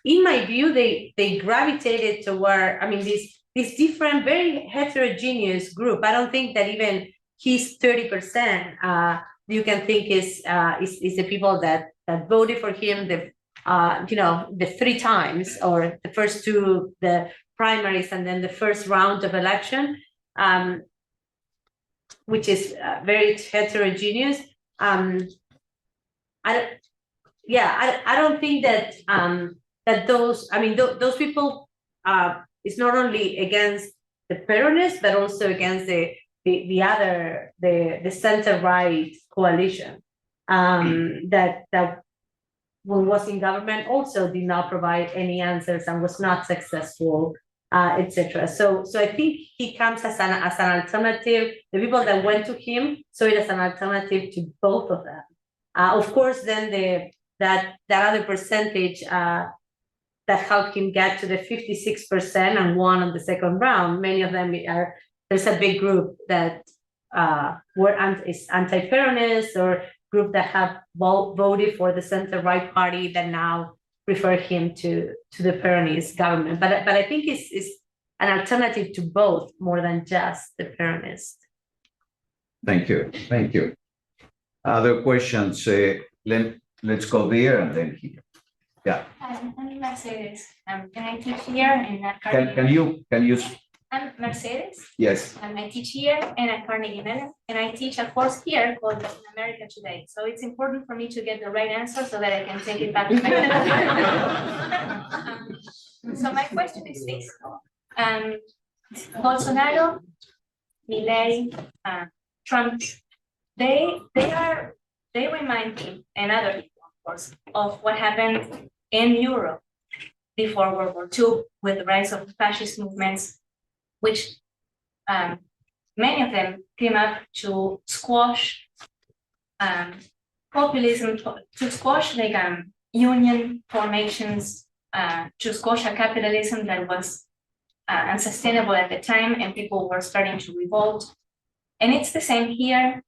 in my view, they gravitated toward, I mean, this different, very heterogeneous group. I don't think that even his 30%, you can think is the people that voted for him the 3 times, or the first 2, the primaries, and then the first round of election, which is very heterogeneous. I don't think that that those people is not only against the Peronists but also against the the center-right coalition that when was in government also did not provide any answers and was not successful, etc. So I think he comes as an alternative. The people that went to him saw it as an alternative to both of them. Of course, then that other percentage that helped him get to the 56% and won on the second round. Many of them are. There's a big group that were anti-Peronist or group that have voted for the center-right party that now prefer him to the Peronist government. But I think it's an alternative to both more than just the Peronist. Thank you. Thank you. Other questions? Let's go there and then here. Yeah. I'm Mercedes. Can I teach here in Carnegie? Can you? I'm Mercedes. Yes. I teach here and at Carnegie Mellon, and I teach a course here called Latin America Today. So it's important for me to get the right answer so that I can take it back to my So my question is this. Bolsonaro, Milei, Trump, they remind me, and other people, of course, of what happened in Europe before World War II with the rise of fascist movements, which many of them came up to squash populism, to squash like union formations, to squash a capitalism that was unsustainable at the time, and people were starting to revolt. And it's the same here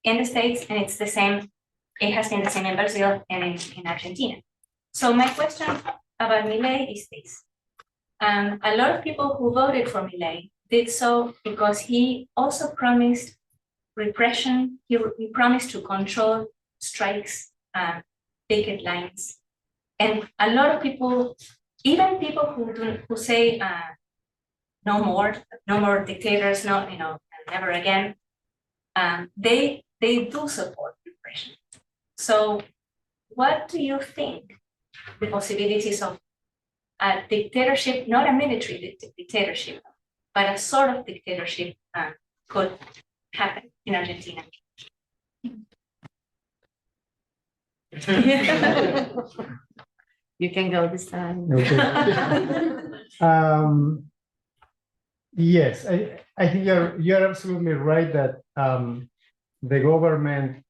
in the States, and it's the same, it has been the same in Brazil and in Argentina. So my question about Milei is this. A lot of people who voted for Milei did so because he also promised repression. He promised to control strikes, picket lines, and a lot of people, even people who say no more dictators, never again. They do support repression. So, what do you think the possibilities of a dictatorship, not a military dictatorship, but a sort of dictatorship could happen in Argentina? You can go this time. Okay. Yes, I think you're absolutely right that the government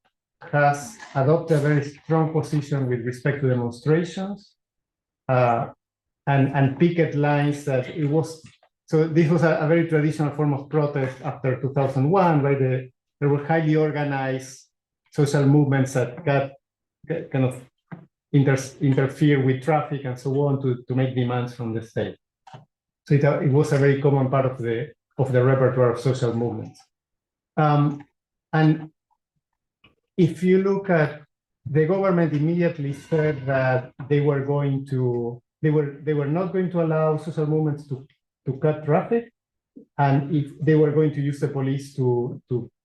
has adopted a very strong position with respect to demonstrations and picket lines. That it was so. This was a very traditional form of protest after 2001, right? There were highly organized social movements that got kind of interfere with traffic and so on to make demands from the state. So it was a very common part of the repertoire of social movements. And if you look at the government immediately said that they were not going to allow social movements to cut traffic, and if they were going to use the police to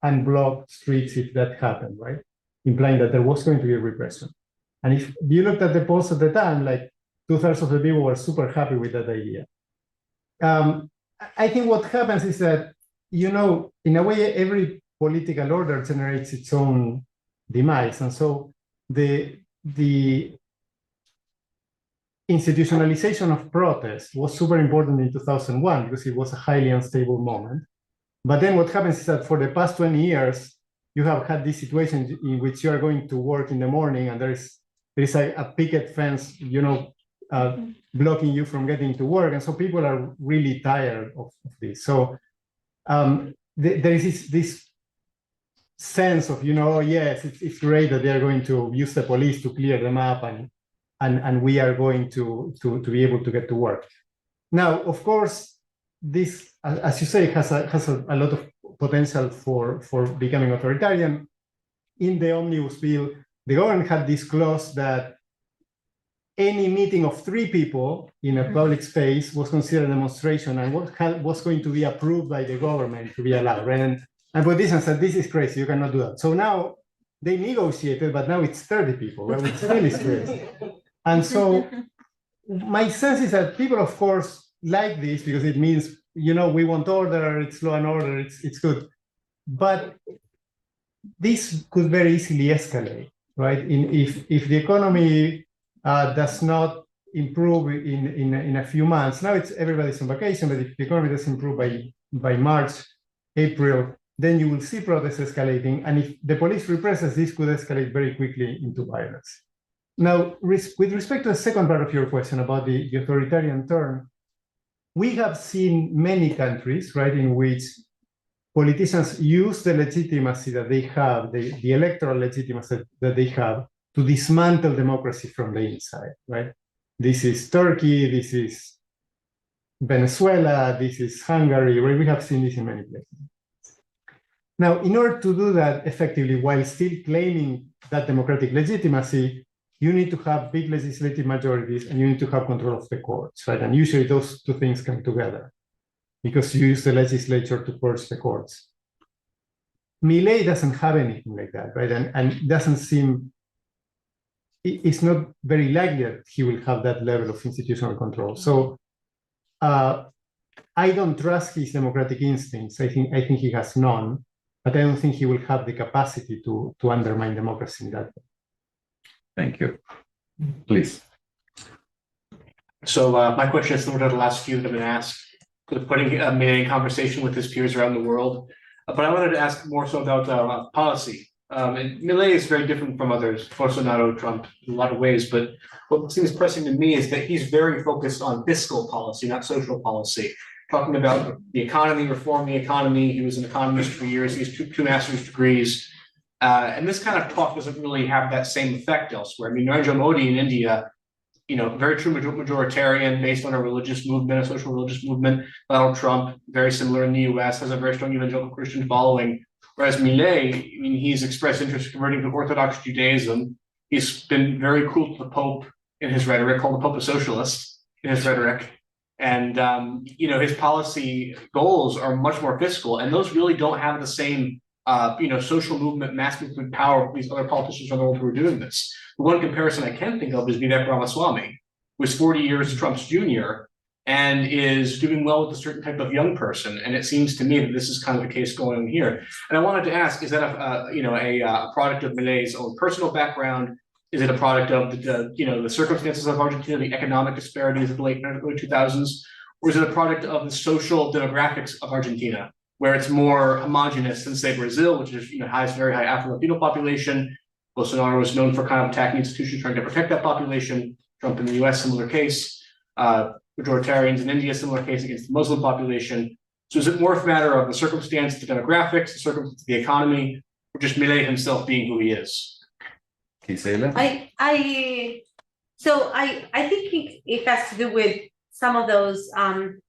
unblock streets if that happened, right? Implying that there was going to be repression. And if you looked at the polls at the time, like 2/3 of the people were super happy with that idea. I think what happens is that, in a way, every political order generates its own demise. And so the institutionalization of protest was super important in 2001 because it was a highly unstable moment. But then what happens is that for the past 20 years, you have had this situation in which you are going to work in the morning and there is a picket fence, blocking you from getting to work. And so people are really tired of this. So there is this sense of, yes, it's great that they're going to use the police to clear them up and we are going to be able to get to work. Now, of course, this, as you say, has a lot of potential for becoming authoritarian. In the Omnibus Bill, the government had this clause that any meeting of 3 people in a public space was considered a demonstration and was going to be approved by the government to be allowed, right? And politicians said, this is crazy, you cannot do that. So now they negotiated, but now it's 30 people, right? Which still is crazy. And so my sense is that people, of course, like this because it means we want order, it's law and order, it's good. But this could very easily escalate, right? If the economy does not improve in a few months, now everybody's on vacation, but if the economy doesn't improve by March, April, then you will see protests escalating. And if the police represses, this could escalate very quickly into violence. Now, with respect to the second part of your question about the authoritarian turn, we have seen many countries, right, in which politicians use the legitimacy that they have, the electoral legitimacy that they have, to dismantle democracy from the inside, right? This is Turkey, this is Venezuela, this is Hungary, right? We have seen this in many places. Now, in order to do that effectively while still claiming that democratic legitimacy, you need to have big legislative majorities and you need to have control of the courts, right? And usually those two things come together because you use the legislature to purge the courts. Milei doesn't have anything like that, right? And doesn't seem, it's not very likely that he will have that level of institutional control. So I don't trust his democratic instincts. I think he has none, but I don't think he will have the capacity to undermine democracy in that way. Thank you. Please. So my question is similar to the last few that have been asked, putting Milei in conversation with his peers around the world. But I wanted to ask more so about policy. And Milei is very different from others, Bolsonaro, Trump, in a lot of ways. But what seems pressing to me is that he's very focused on fiscal policy, not social policy. Talking about the economy, reform the economy. He was an economist for years. He has two master's degrees. And this kind of talk doesn't really have that same effect elsewhere. I mean, Narendra Modi in India, very true majoritarian based on a religious movement, a social religious movement. Donald Trump, very similar in the US, has a very strong evangelical Christian following. Whereas Milei, I mean, he's expressed interest in converting to Orthodox Judaism. He's been very cruel to the Pope in his rhetoric, called the Pope a socialist in his rhetoric. And, his policy goals are much more fiscal, and those really don't have the same social movement, mass movement power of these other politicians around the world who are doing this. The one comparison I can think of is Vivek Ramaswamy, who is 40 years Trump's junior and is doing well with a certain type of young person. And it seems to me that this is kind of the case going on here. And I wanted to ask, is that a product of Milei's own personal background? Is it a product of the circumstances of Argentina, the economic disparities of the late 2000s? Or is it a product of the social demographics of Argentina, where it's more homogenous than, say, Brazil, which is has very high Afro-Latino population? Bolsonaro was known for kind of attacking institutions trying to protect that population. Trump in the US, similar case. Majoritarians in India, similar case against the Muslim population. So is it more of a matter of the circumstance, the demographics, the circumstance of the economy, or just Milei himself being who he is? Gisela? I think it has to do with some of those. I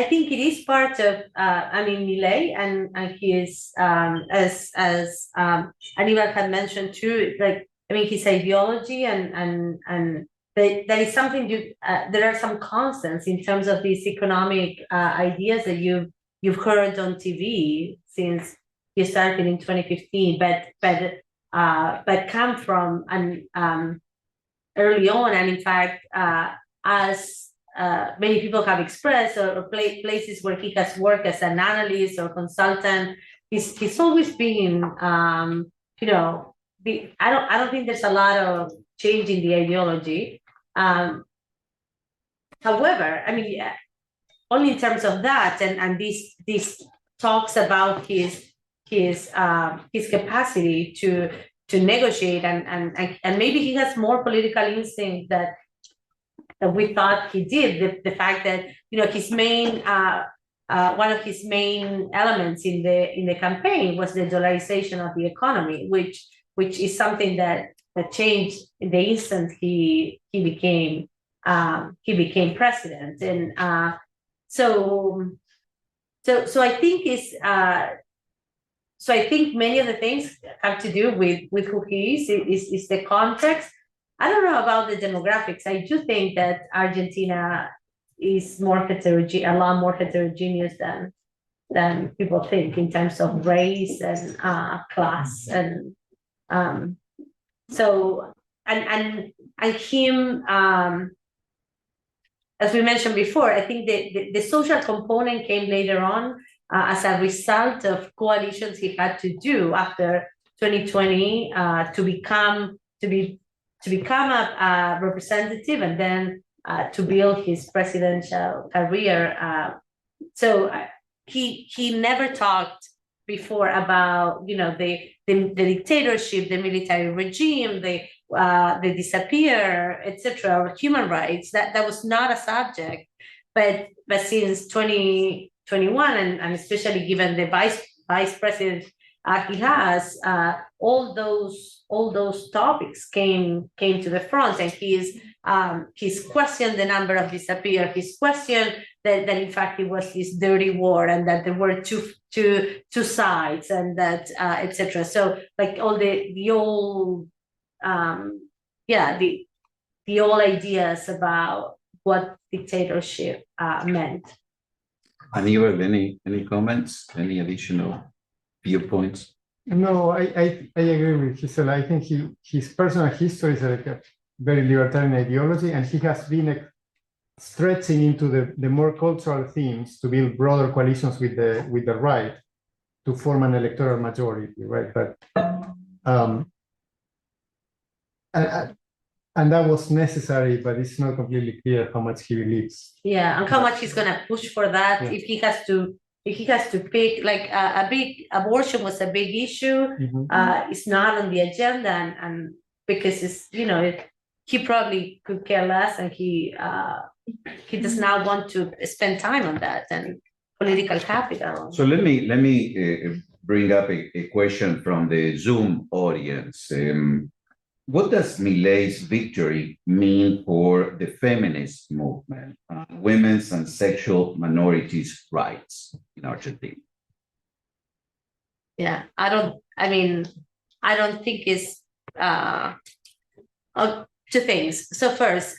think it is part of Milei and he is as Aníbal had mentioned too, his ideology and that is something there are some constants in terms of these economic ideas that you've heard on TV since you started in 2015, but come from early on, and in fact as many people have expressed, or places where he has worked as an analyst or consultant, he's always been I don't think there's a lot of change in the ideology. However, only in terms of that, and this talks about his capacity to negotiate, and maybe he has more political instinct that we thought he did. The fact that his main one of his main elements in the campaign was the dollarization of the economy, which is something that changed in the instant he became president. And so I think many of the things have to do with who he is the context. I don't know about the demographics. I do think that Argentina is a lot more heterogeneous than people think in terms of race and class, and him as we mentioned before, I think the social component came later on as a result of coalitions he had to do after 2020 to become a representative and then to build his presidential career. So he never talked before about the dictatorship, the military regime, the disappear, etc., or human rights. That was not a subject. But since 2021, and especially given the vice president he has, all those topics came to the front, and he's questioned the number of disappear. He's questioned that in fact it was this dirty war, and that there were two sides, and that etc. So like all the old the old ideas about what dictatorship meant. Aníbal, any comments? Any additional viewpoints? No, I agree with Gisela. I think his personal history is like a very libertarian ideology, and he has been stretching into the more cultural themes to build broader coalitions with the right to form an electoral majority, right? But and that was necessary, but it's not completely clear how much he believes. Yeah, and how much he's gonna push for that. Yeah. If he has to pick, like a big abortion was a big issue. It's not on the agenda, and because it's he probably could care less, and he does not want to spend time on that and political capital. So let me bring up a question from the Zoom audience. What does Milei's victory mean for the feminist movement, women's and sexual minorities' rights in Argentina? Yeah, I don't think it's two things. So first,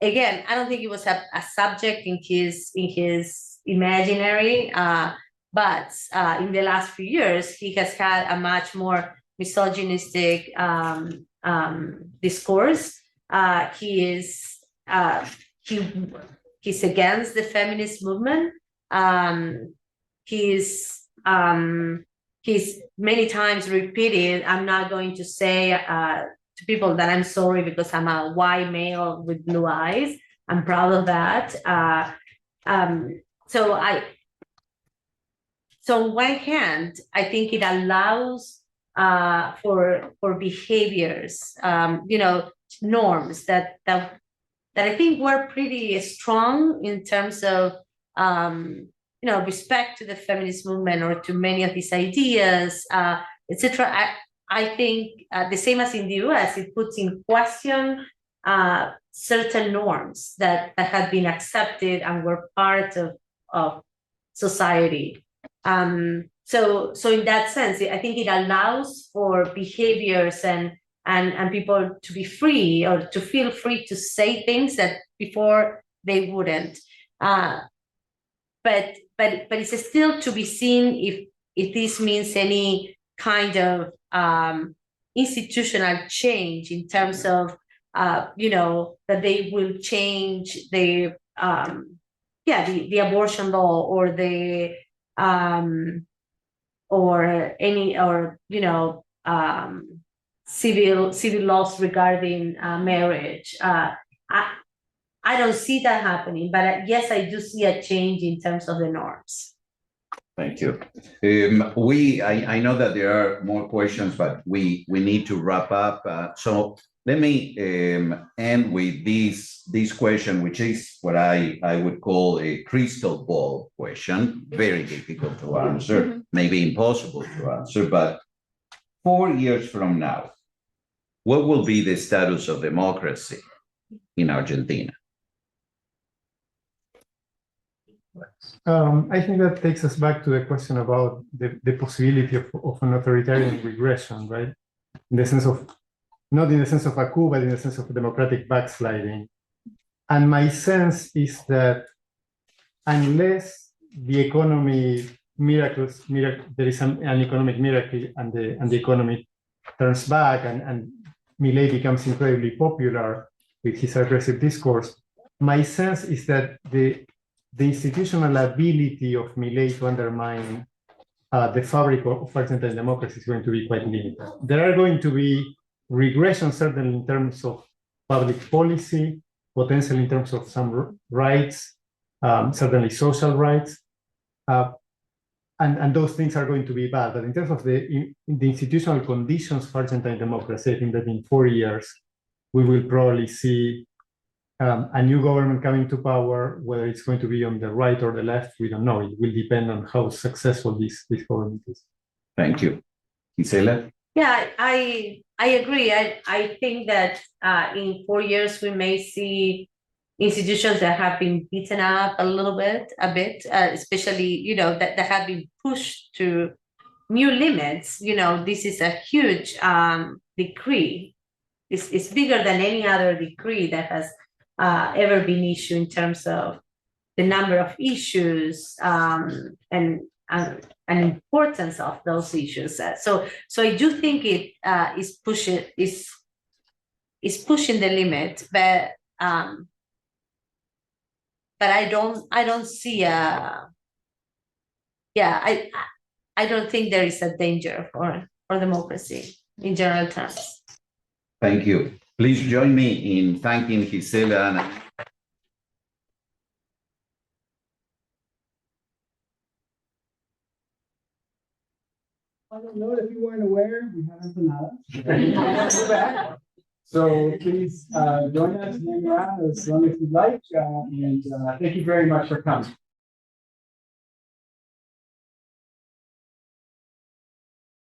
again, I don't think it was a subject in his imaginary, but in the last few years, he has had a much more misogynistic discourse. He's against the feminist movement. He's many times repeated, I'm not going to say to people that I'm sorry because I'm a white male with blue eyes. I'm proud of that. So on one hand, I think it allows for behaviors, norms that I think were pretty strong in terms of respect to the feminist movement or to many of these ideas, etc. I think the same as in the US, it puts in question certain norms that had been accepted and were part of society. So in that sense, I think it allows for behaviors and people to be free or to feel free to say things that before they wouldn't. But it's still to be seen if this means any kind of institutional change in terms of that they will change the abortion law or the civil laws regarding marriage. I don't see that happening, but yes, I do see a change in terms of the norms. Thank you. I know that there are more questions, but we need to wrap up. So let me end with this question, which is what I would call a crystal ball question. Very difficult to answer, maybe impossible to answer. But 4 years from now, what will be the status of democracy in Argentina? I think that takes us back to the question about the possibility of an authoritarian regression, right? In the sense of, not in the sense of a coup, but in the sense of democratic backsliding. And my sense is that unless the economy miracles, there is an economic miracle and the economy turns back and Milei becomes incredibly popular with his aggressive discourse. My sense is that the institutional ability of Milei to undermine the fabric of Argentine democracy is going to be quite limited. There are going to be regressions, certainly in terms of public policy, potentially in terms of some rights, certainly social rights, and those things are going to be bad. But in terms of the institutional conditions for Argentine democracy, I think that in 4 years, we will probably see a new government coming to power. Whether it's going to be on the right or the left, we don't know. It will depend on how successful this government is. Thank you. Gisela? Yeah, I agree. I think that in 4 years, we may see institutions that have been beaten up a bit, especially, that have been pushed to new limits. This is a huge decree. It's bigger than any other decree that has ever been issued in terms of the number of issues and importance of those issues. So I do think it is pushing the limit, but I don't see I don't think there is a danger for democracy in general terms. Thank you. Please join me in thanking Gisela and I don't know if you weren't aware, we have empanadas. So please join us, hang around as long as you'd like, and thank you very much for coming.